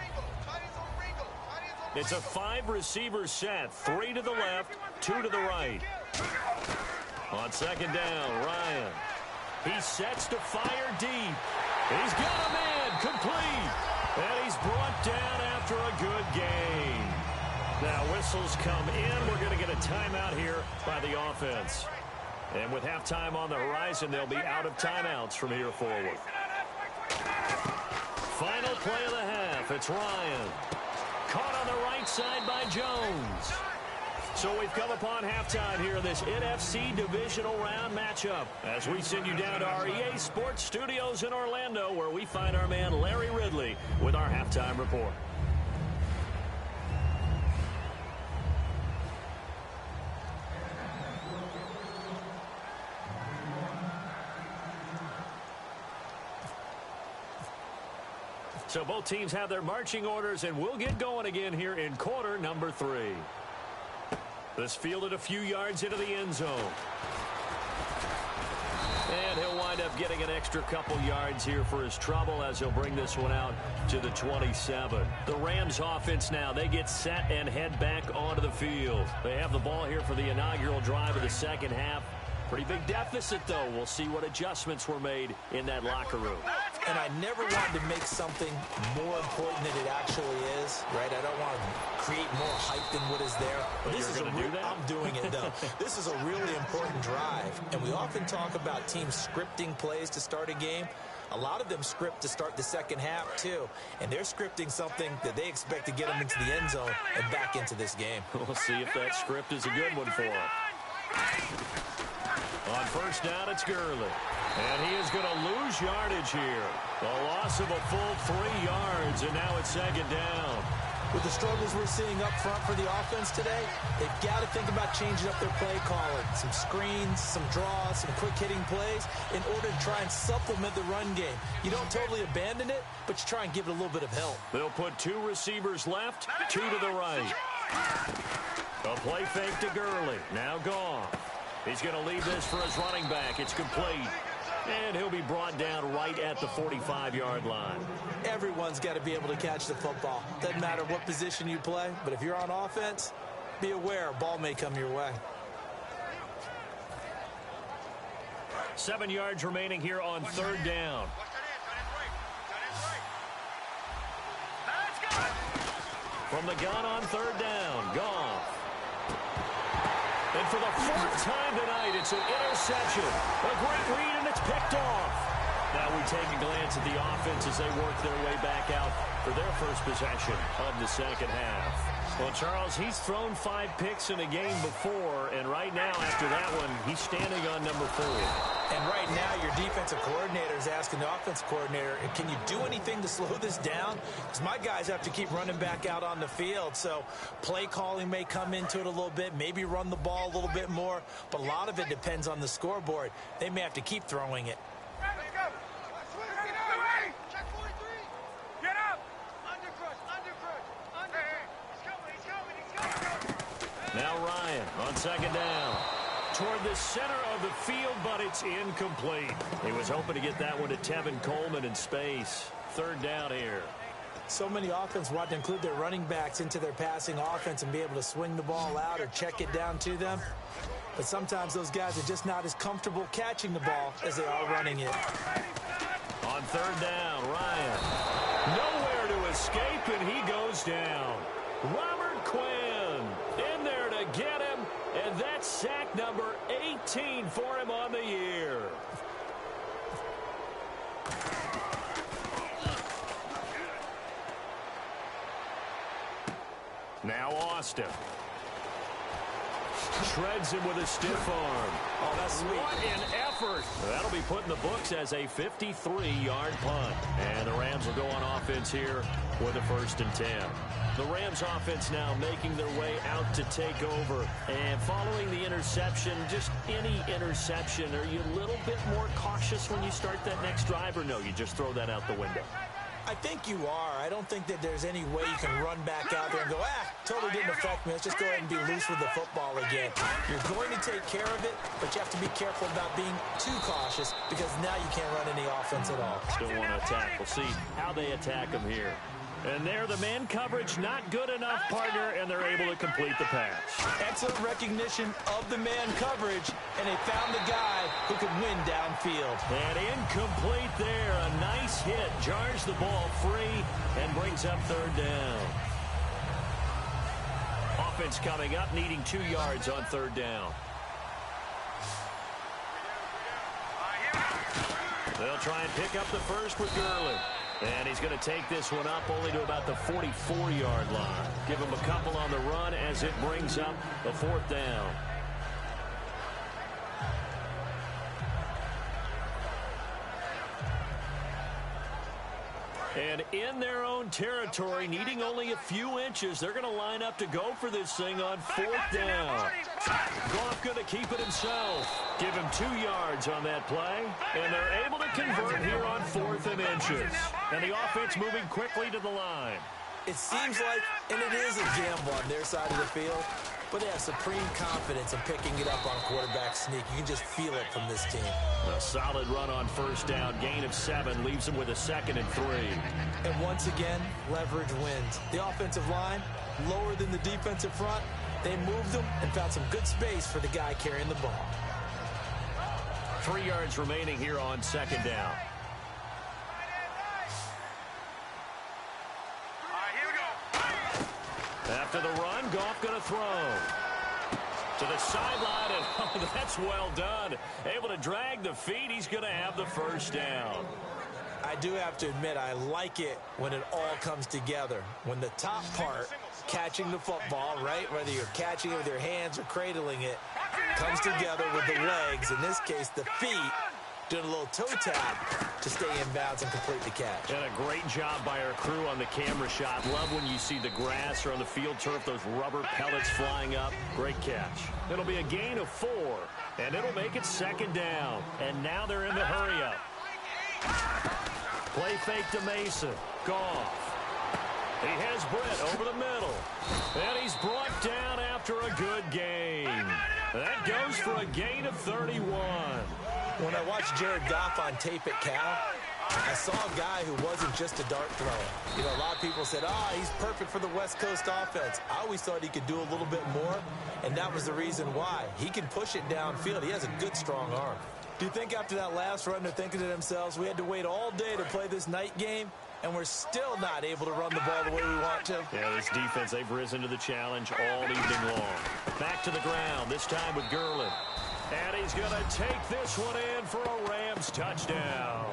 It's a 5-receiver set. 3 to the left, 2 to the right. On second down, Ryan. He sets to fire deep. He's got a man complete. And he's brought down after a good gain. Now whistles come in. We're going to get a timeout here by the offense. And with halftime on the horizon, they'll be out of timeouts from here forward. Final play of the half. It's Ryan. Caught on the right side by Jones. So we've come upon halftime here in this NFC Divisional Round matchup as we send you down to our EA Sports Studios in Orlando where we find our man Larry Ridley with our halftime report. So both teams have their marching orders, and we'll get going again here in quarter number 3. This fielded a few yards into the end zone. And he'll wind up getting an extra couple yards here for his trouble as he'll bring this one out to the 27. The Rams offense now, they get set and head back onto the field. They have the ball here for the inaugural drive of the second half. Pretty big deficit, though. We'll see what adjustments were made in that locker room. Let's go! and I never wanted to make something more important than it actually is, right? I don't want to create more hype than what is there. But this is I'm doing it, though. This is a really important drive, and we often talk about teams scripting plays to start a game. A lot of them script to start the second half, too, and they're scripting something that they expect to get them into the end zone and back into this game. We'll see if that script is a good one for them. On first down, it's Gurley. And he is going to lose yardage here. A loss of a full 3 yards, and now it's second down. With the struggles we're seeing up front for the offense today, they've got to think about changing up their play calling. Some screens, some draws, some quick-hitting plays in order to try and supplement the run game. You don't totally abandon it, but you try and give it a little bit of help. They'll put 2 receivers left, 2 to the right. A play fake to Gurley. Now gone. He's going to leave this for his running back. It's complete. And he'll be brought down right at the 45-yard line. Everyone's got to be able to catch the football. Doesn't matter what position you play, but if you're on offense, be aware a ball may come your way. 7 yards remaining here on third down. From the gun on third down, Goff. And for the 4th time tonight, it's an interception. A great read, and it's picked off. Now we take a glance at the offense as they work their way back out for their first possession of the second half. Well, Charles, he's thrown 5 picks in a game before, and right now, after that one, he's standing on number 4. And right now, your defensive coordinator is asking the offensive coordinator, can you do anything to slow this down? Because my guys have to keep running back out on the field. So play calling may come into it a little bit, maybe run the ball a little bit more. But a lot of it depends on the scoreboard. They may have to keep throwing it. Let's go. Check 43. Get up. Under crush. He's coming. Now Ryan on second down. Toward the center of the field, but it's incomplete. He was hoping to get that one to Tevin Coleman in space. Third down here. So many offenses want to include their running backs into their passing offense and be able to swing the ball out or check it down to them. But sometimes those guys are just not as comfortable catching the ball as they are running it. On third down, Ryan. Nowhere to escape, and he goes down. Robert Quinn in there to get him, and that's sack number 18 for him on the year. Now Austin. Shreds him with a stiff arm. Oh, that's sweet. What an effort. That'll be put in the books as a 53-yard punt. And the Rams will go on offense here with a 1st and 10. The Rams offense now making their way out to take over. And following the interception, just any interception, are you a little bit more cautious when you start that next drive, or no, you just throw that out the window? I think you are. I don't think that there's any way you can run back out there and go, totally didn't affect me. Let's just go ahead and be loose with the football again. You're going to take care of it, but you have to be careful about being too cautious because now you can't run any offense at all. Still want to attack. We'll see how they attack him here. And there, the man coverage not good enough, partner, and they're able to complete the pass. Excellent recognition of the man coverage, and they found the guy who could win downfield. And incomplete there. A nice hit. Jars the ball free and brings up third down. Offense coming up, needing 2 yards on third down. They'll try and pick up the first with Gurley. And he's going to take this one up only to about the 44-yard line. Give him a couple on the run as it brings up the 4th down. And in their own territory, needing only a few inches, they're going to line up to go for this thing on 4th down. Goff going to keep it himself. Give him 2 yards on that play. And they're able to convert here on 4th and inches. And the offense moving quickly to the line. It seems like, and it is a gamble on their side of the field, but they have supreme confidence in picking it up on quarterback sneak. You can just feel it from this team. A solid run on first down. Gain of 7 leaves them with a 2nd and 3. And once again, leverage wins. The offensive line, lower than the defensive front. They moved them and found some good space for the guy carrying the ball. 3 yards remaining here on 2nd down. After the run, Goff going to throw. To the sideline, and oh, that's well done. Able to drag the feet. He's going to have the first down. I do have to admit, I like it when it all comes together. When the top part, catching the football, right, whether you're catching it with your hands or cradling it, comes together with the legs, in this case the feet, doing a little toe tap to stay in bounds and complete the catch. And a great job by our crew on the camera shot. Love when you see the grass or on the field turf, those rubber pellets flying up. Great catch. It'll be a gain of 4, and it'll make it second down. And now they're in the hurry-up. Play fake to Mason. Goff. He has Britt over the middle. And he's brought down after a good gain. That goes for a gain of 31. When I watched Jared Goff on tape at Cal, I saw a guy who wasn't just a dart thrower. You know, a lot of people said, he's perfect for the West Coast offense. I always thought he could do a little bit more, and that was the reason why. He can push it downfield. He has a good, strong arm. Do you think after that last run they're thinking to themselves, we had to wait all day to play this night game, and we're still not able to run the ball the way we want to? Yeah, this defense, they've risen to the challenge all evening long. Back to the ground, this time with Gurley. And he's going to take this one in for a Rams touchdown.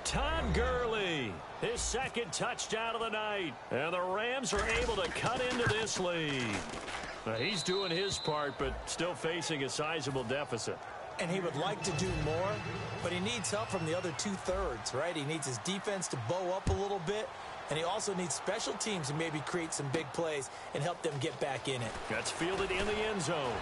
Todd Gurley, his second touchdown of the night. And the Rams are able to cut into this lead. Now, he's doing his part, but still facing a sizable deficit. And he would like to do more, but he needs help from the other two-thirds, right? He needs his defense to bow up a little bit, and he also needs special teams to maybe create some big plays and help them get back in it. That's fielded in the end zone.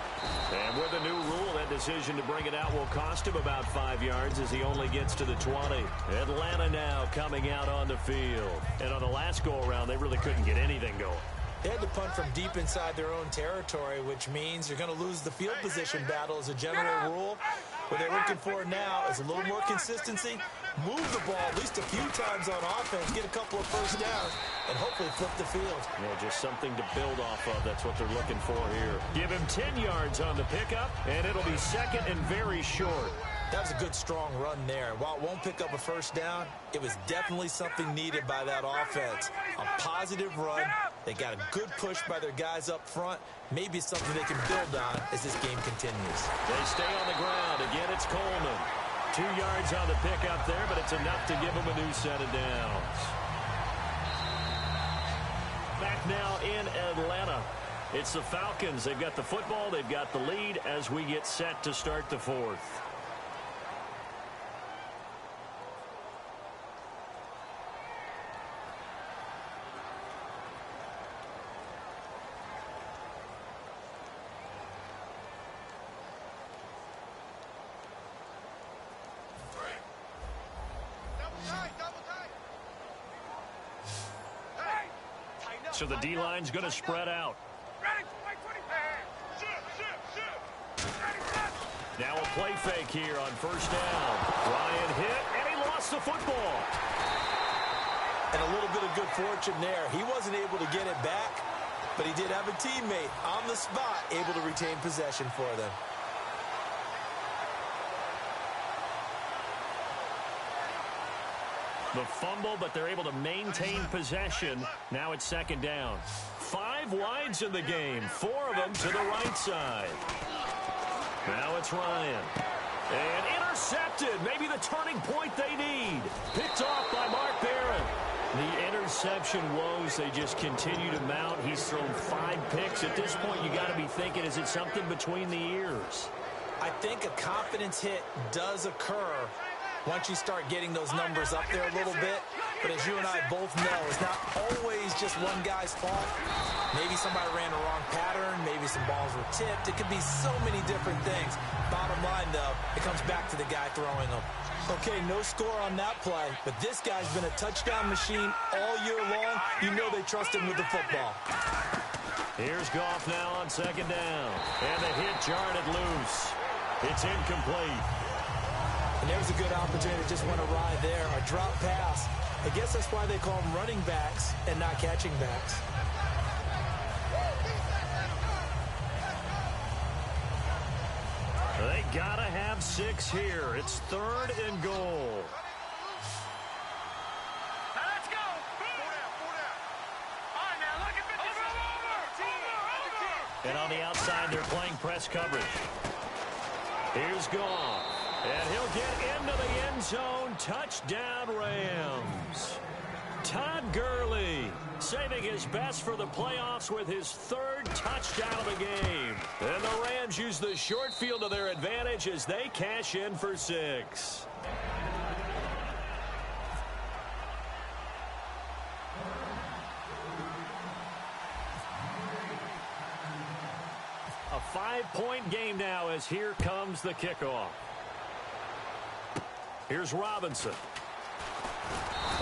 And with a new rule, that decision to bring it out will cost him about 5 yards as he only gets to the 20. Atlanta now coming out on the field. And on the last go-around, they really couldn't get anything going. They had to punt from deep inside their own territory, which means you're going to lose the field position battle as a general rule. What they're looking for now is a little more consistency, move the ball at least a few times on offense, get a couple of first downs, and hopefully flip the field. Yeah, just something to build off of. That's what they're looking for here. Give him 10 yards on the pickup, and it'll be second and very short. That was a good, strong run there. While it won't pick up a first down, it was definitely something needed by that offense. A positive run. They got a good push by their guys up front. Maybe something they can build on as this game continues. They stay on the ground. Again, it's Coleman. 2 yards on the pickup there, but it's enough to give them a new set of downs. Back now in Atlanta. It's the Falcons. They've got the football. They've got the lead as we get set to start the fourth. So the D-line's going to spread out. Now a play fake here on first down. Ryan hit, and he lost the football. And a little bit of good fortune there. He wasn't able to get it back, but he did have a teammate on the spot able to retain possession for them. The fumble, but they're able to maintain possession. Now it's second down. 5 wides in the game, 4 of them to the right side. Now it's Ryan. And intercepted. Maybe the turning point they need. Picked off by Mark Barron. The interception woes, they just continue to mount. He's thrown 5 picks. At this point, you got to be thinking, is it something between the ears? I think a confidence hit does occur once you start getting those numbers up there a little bit. But as you and I both know, it's not always just one guy's fault. Maybe somebody ran the wrong pattern. Maybe some balls were tipped. It could be so many different things. Bottom line, though, it comes back to the guy throwing them. Okay, no score on that play, but this guy's been a touchdown machine all year long. You know they trust him with the football. Here's Goff now on second down. And the hit jarred it loose. It's incomplete. And there's a good opportunity to just went awry there. A drop pass. I guess that's why they call them running backs and not catching backs. They gotta have 6 here. It's 3rd and goal. Now let's go. Pull down. All right, now look at 50. And on the outside, they're playing press coverage. Here's Goff. And he'll get into the end zone. Touchdown, Rams. Todd Gurley saving his best for the playoffs with his third touchdown of the game. And the Rams use the short field to their advantage as they cash in for 6. A 5-point game now as here comes the kickoff. Here's Robinson.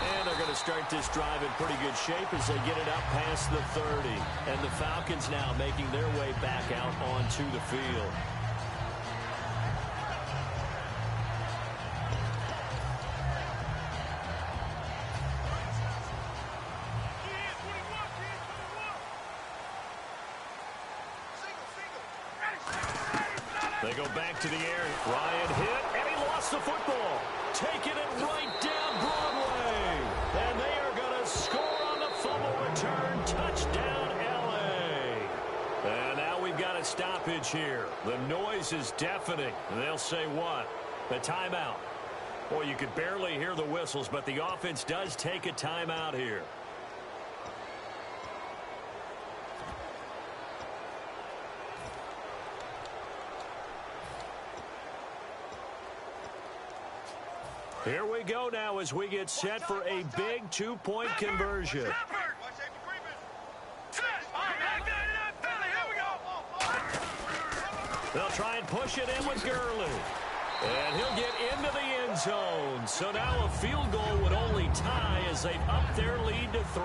And they're going to start this drive in pretty good shape as they get it up past the 30. And the Falcons now making their way back out onto the field. They go back to the air. Ryan hit, and he lost the football. Taking it right down Broadway. And they are going to score on the fumble return. Touchdown, L.A. And now we've got a stoppage here. The noise is deafening. And they'll say what? A timeout. Well, you could barely hear the whistles, but the offense does take a timeout here. Here we go now as we get set for a big 2-point conversion. They'll try and push it in with Gurley. And he'll get into the end zone. So now a field goal would only tie as they've upped their lead to 3.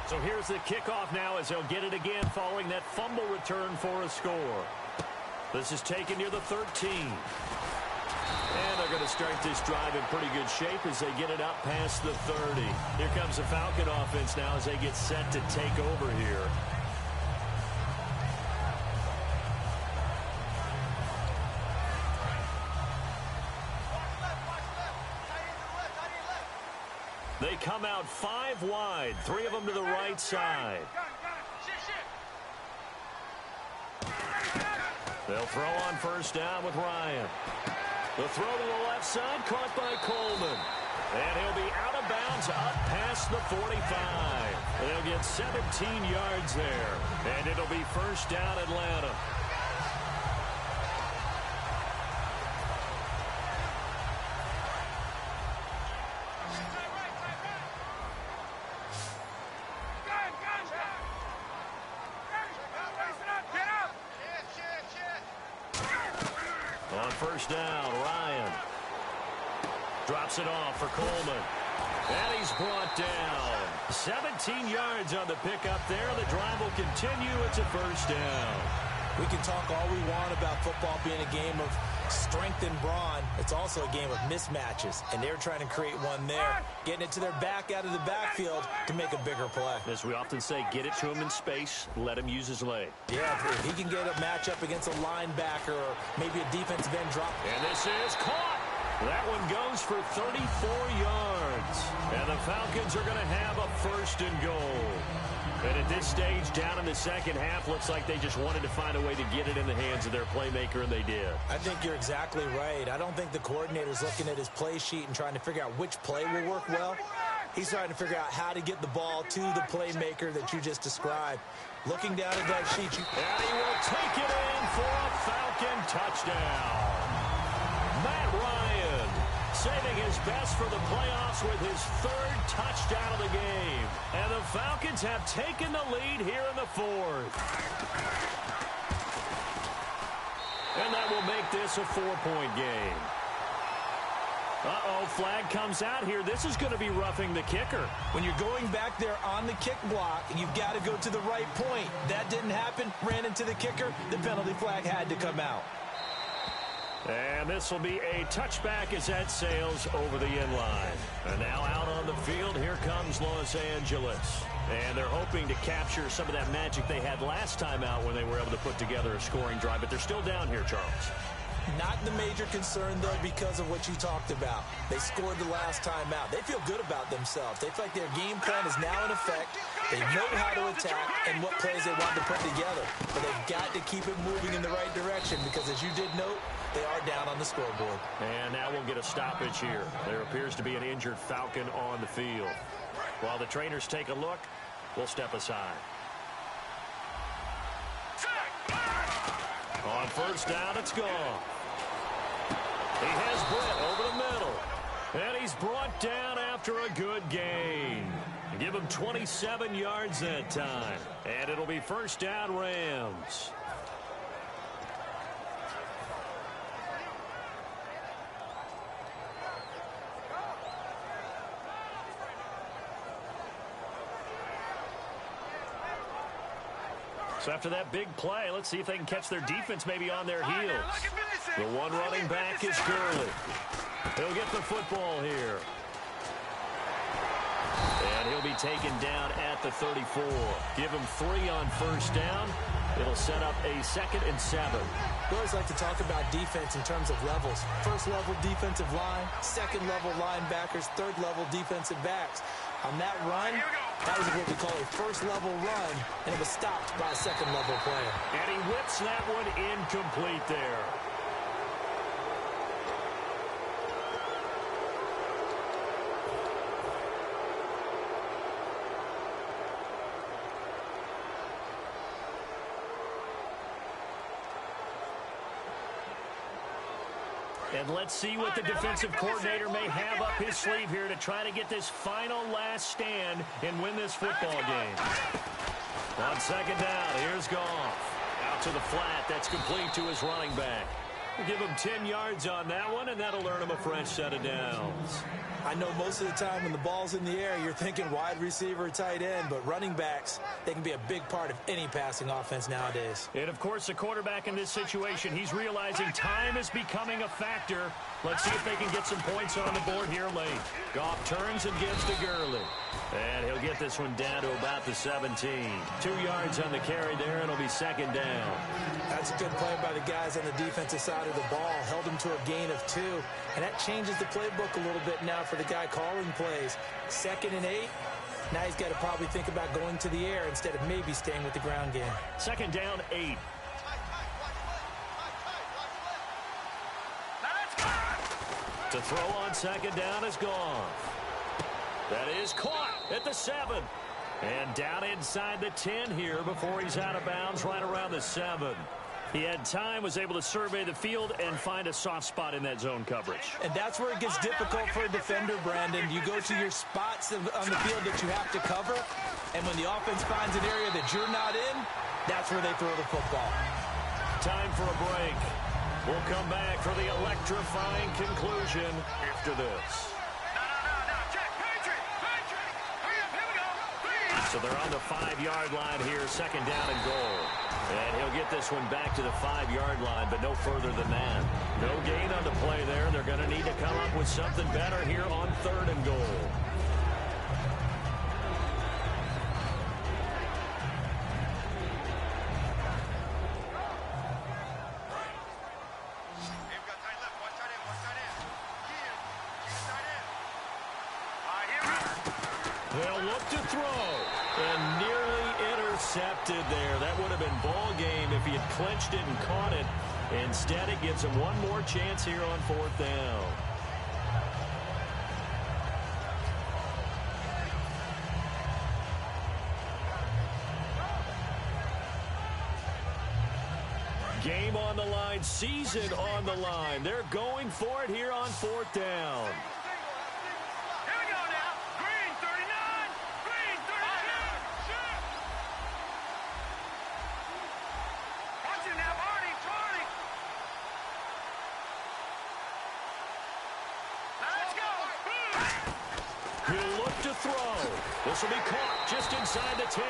So here's the kickoff now as they'll get it again following that fumble return for a score. This is taken near the 13. And they're going to start this drive in pretty good shape as they get it up past the 30. Here comes the Falcon offense now as they get set to take over here. They come out 5 wide, 3 of them to the right side. They'll throw on first down with Ryan. The throw to the left side, caught by Coleman. And he'll be out of bounds up past the 45. They'll get 17 yards there. And it'll be first down Atlanta. On first down, Ryan drops it off for Coleman. And he's brought down. 17 yards on the pickup there. The drive will continue. It's a first down. We can talk all we want about football being a game of strength and brawn. It's also a game of mismatches, and they're trying to create one there, getting it to their back out of the backfield to make a bigger play. As we often say, get it to him in space, let him use his leg. Yeah, if he can get a matchup against a linebacker or maybe a defensive end drop. And this is caught. That one goes for 34 yards. And the Falcons are going to have a first and goal. And at this stage, down in the second half, looks like they just wanted to find a way to get it in the hands of their playmaker, and they did. I think you're exactly right. I don't think the coordinator's looking at his play sheet and trying to figure out which play will work well. He's trying to figure out how to get the ball to the playmaker that you just described. Looking down at that sheet. And he will take it in for a Falcon touchdown. Matt Ryan saving his best for the playoffs with his third touchdown of the game. And the Falcons have taken the lead here in the 4th. And that will make this a 4-point game. Uh-oh, flag comes out here. This is going to be roughing the kicker. When you're going back there on the kick block, you've got to go to the right point. That didn't happen. Ran into the kicker. The penalty flag had to come out. And this will be a touchback as that sails over the end line. And now out on the field, here comes Los Angeles. And they're hoping to capture some of that magic they had last time out when they were able to put together a scoring drive. But they're still down here, Charles. Not the major concern, though, because of what you talked about. They scored the last time out. They feel good about themselves. They feel like their game plan is now in effect. They know how to attack and what plays they want to put together. But they've got to keep it moving in the right direction because, as you did note, they are down on the scoreboard. And now we'll get a stoppage here. There appears to be an injured Falcon on the field. While the trainers take a look, we'll step aside. On first down, it's gone. He has Britt over the middle. And he's brought down after a good gain. Give him 27 yards that time. And it'll be first down, Rams. So after that big play, let's see if they can catch their defense maybe on their heels. The one running back is Gurley. He'll get the football here. And he'll be taken down at the 34. Give him 3 on first down. It'll set up a 2nd and 7. We always like to talk about defense in terms of levels. First level defensive line, second level linebackers, third level defensive backs. On that run, that was what we call a first level run, and it was stopped by a second level player. And he whips that one incomplete there. And let's see what the defensive coordinator may have up his sleeve here to try to get this final last stand and win this football game. On second down, here's Goff. Out to the flat, that's complete to his running back. We'll give him 10 yards on that one, and that'll earn him a fresh set of downs. I know most of the time when the ball's in the air, you're thinking wide receiver, tight end, but running backs, they can be a big part of any passing offense nowadays. And, of course, the quarterback in this situation, he's realizing time is becoming a factor. Let's see if they can get some points on the board here late. Goff turns and gives to Gurley. And he'll get this one down to about the 17. 2 yards on the carry there, and it'll be second down. That's a good play by the guys on the defensive side of the ball. Held him to a gain of 2. And that changes the playbook a little bit now for the guy calling plays. 2nd and 8. Now he's got to probably think about going to the air instead of maybe staying with the ground game. Second down, 8. To throw on second down is Goff. That is caught at the 7. And down inside the 10 here before he's out of bounds right around the 7. He had time, was able to survey the field and find a soft spot in that zone coverage. And that's where it gets difficult for a defender, Brandon. You go to your spots on the field that you have to cover, and when the offense finds an area that you're not in, that's where they throw the football. Time for a break. We'll come back for the electrifying conclusion after this. So they're on the 5-yard line here, second down and goal. And he'll get this one back to the 5-yard line, but no further than that. No gain on the play there. They're going to need to come up with something better here on 3rd and goal. They'll look to throw. And nearly intercepted there. That would have been ball game if he had clinched it and caught it. Instead, it gives him one more chance here on 4th down. Game on the line, season on the line. They're going for it here on 4th down. He'll look to throw. This will be caught just inside the 10.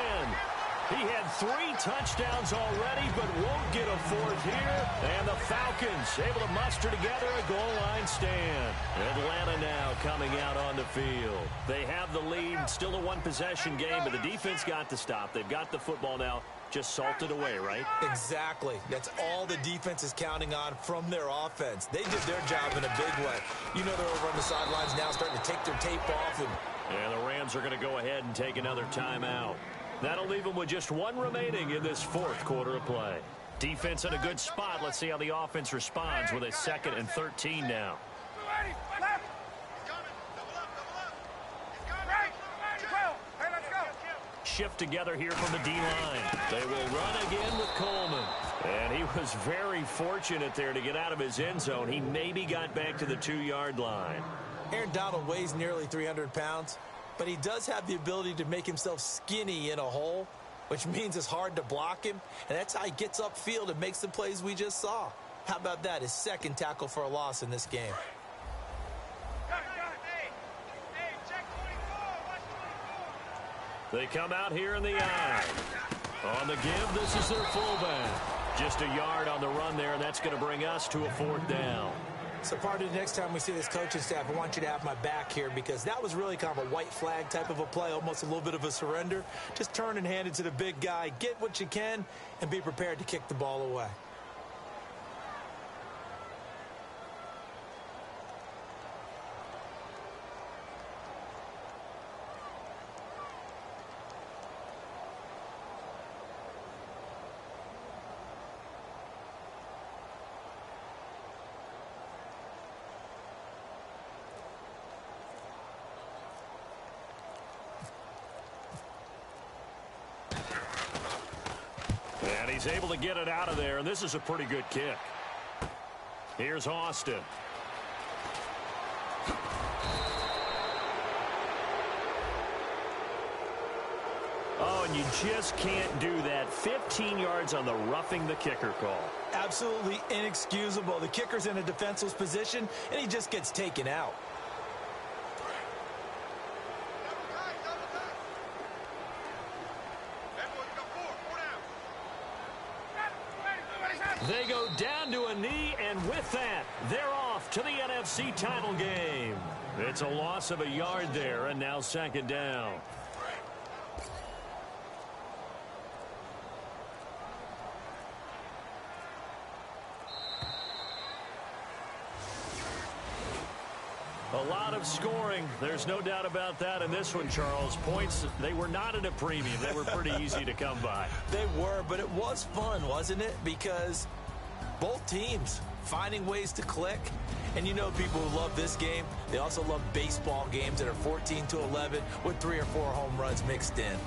He had 3 touchdowns already, but won't get a 4th here. And the Falcons able to muster together a goal line stand. Atlanta now coming out on the field. They have the lead. Still a 1-possession game, but the defense got the stop. They've got the football now just salted away, right? Exactly. That's all the defense is counting on from their offense. They did their job in a big way. You know they're over on the sidelines now starting to take their tape off. And the Rams are going to go ahead and take another timeout. That'll leave them with just one remaining in this fourth quarter of play. Defense in a good spot. Let's see how the offense responds with a 2nd and 13 now. Shift together here from the D-line. They will run again with Coleman. And he was very fortunate there to get out of his end zone. He maybe got back to the 2-yard line. Aaron Donald weighs nearly 300 pounds, but he does have the ability to make himself skinny in a hole, which means it's hard to block him, and that's how he gets upfield and makes the plays we just saw. How about that? His 2nd tackle for a loss in this game. They come out here in the eye. On the give, this is their fullback. Just a yard on the run there, and that's going to bring us to a 4th down. So, part of the next time we see this coaching staff, I want you to have my back here because that was really kind of a white flag type of a play, almost a little bit of a surrender. Just turn and hand it to the big guy, get what you can, and be prepared to kick the ball away. And he's able to get it out of there, and this is a pretty good kick. Here's Austin. Oh, and you just can't do that. 15 yards on the roughing the kicker call. Absolutely inexcusable. The kicker's in a defenseless position, and he just gets taken out. They go down to a knee, and with that, they're off to the NFC title game. It's a loss of a yard there, and now 2nd down. A lot of scoring. There's no doubt about that in this one, Charles. Points, they were not at a premium. They were pretty easy to come by. They were, but it was fun, wasn't it? Because both teams finding ways to click. And you know people who love this game, they also love baseball games that are 14-11 with 3 or 4 home runs mixed in.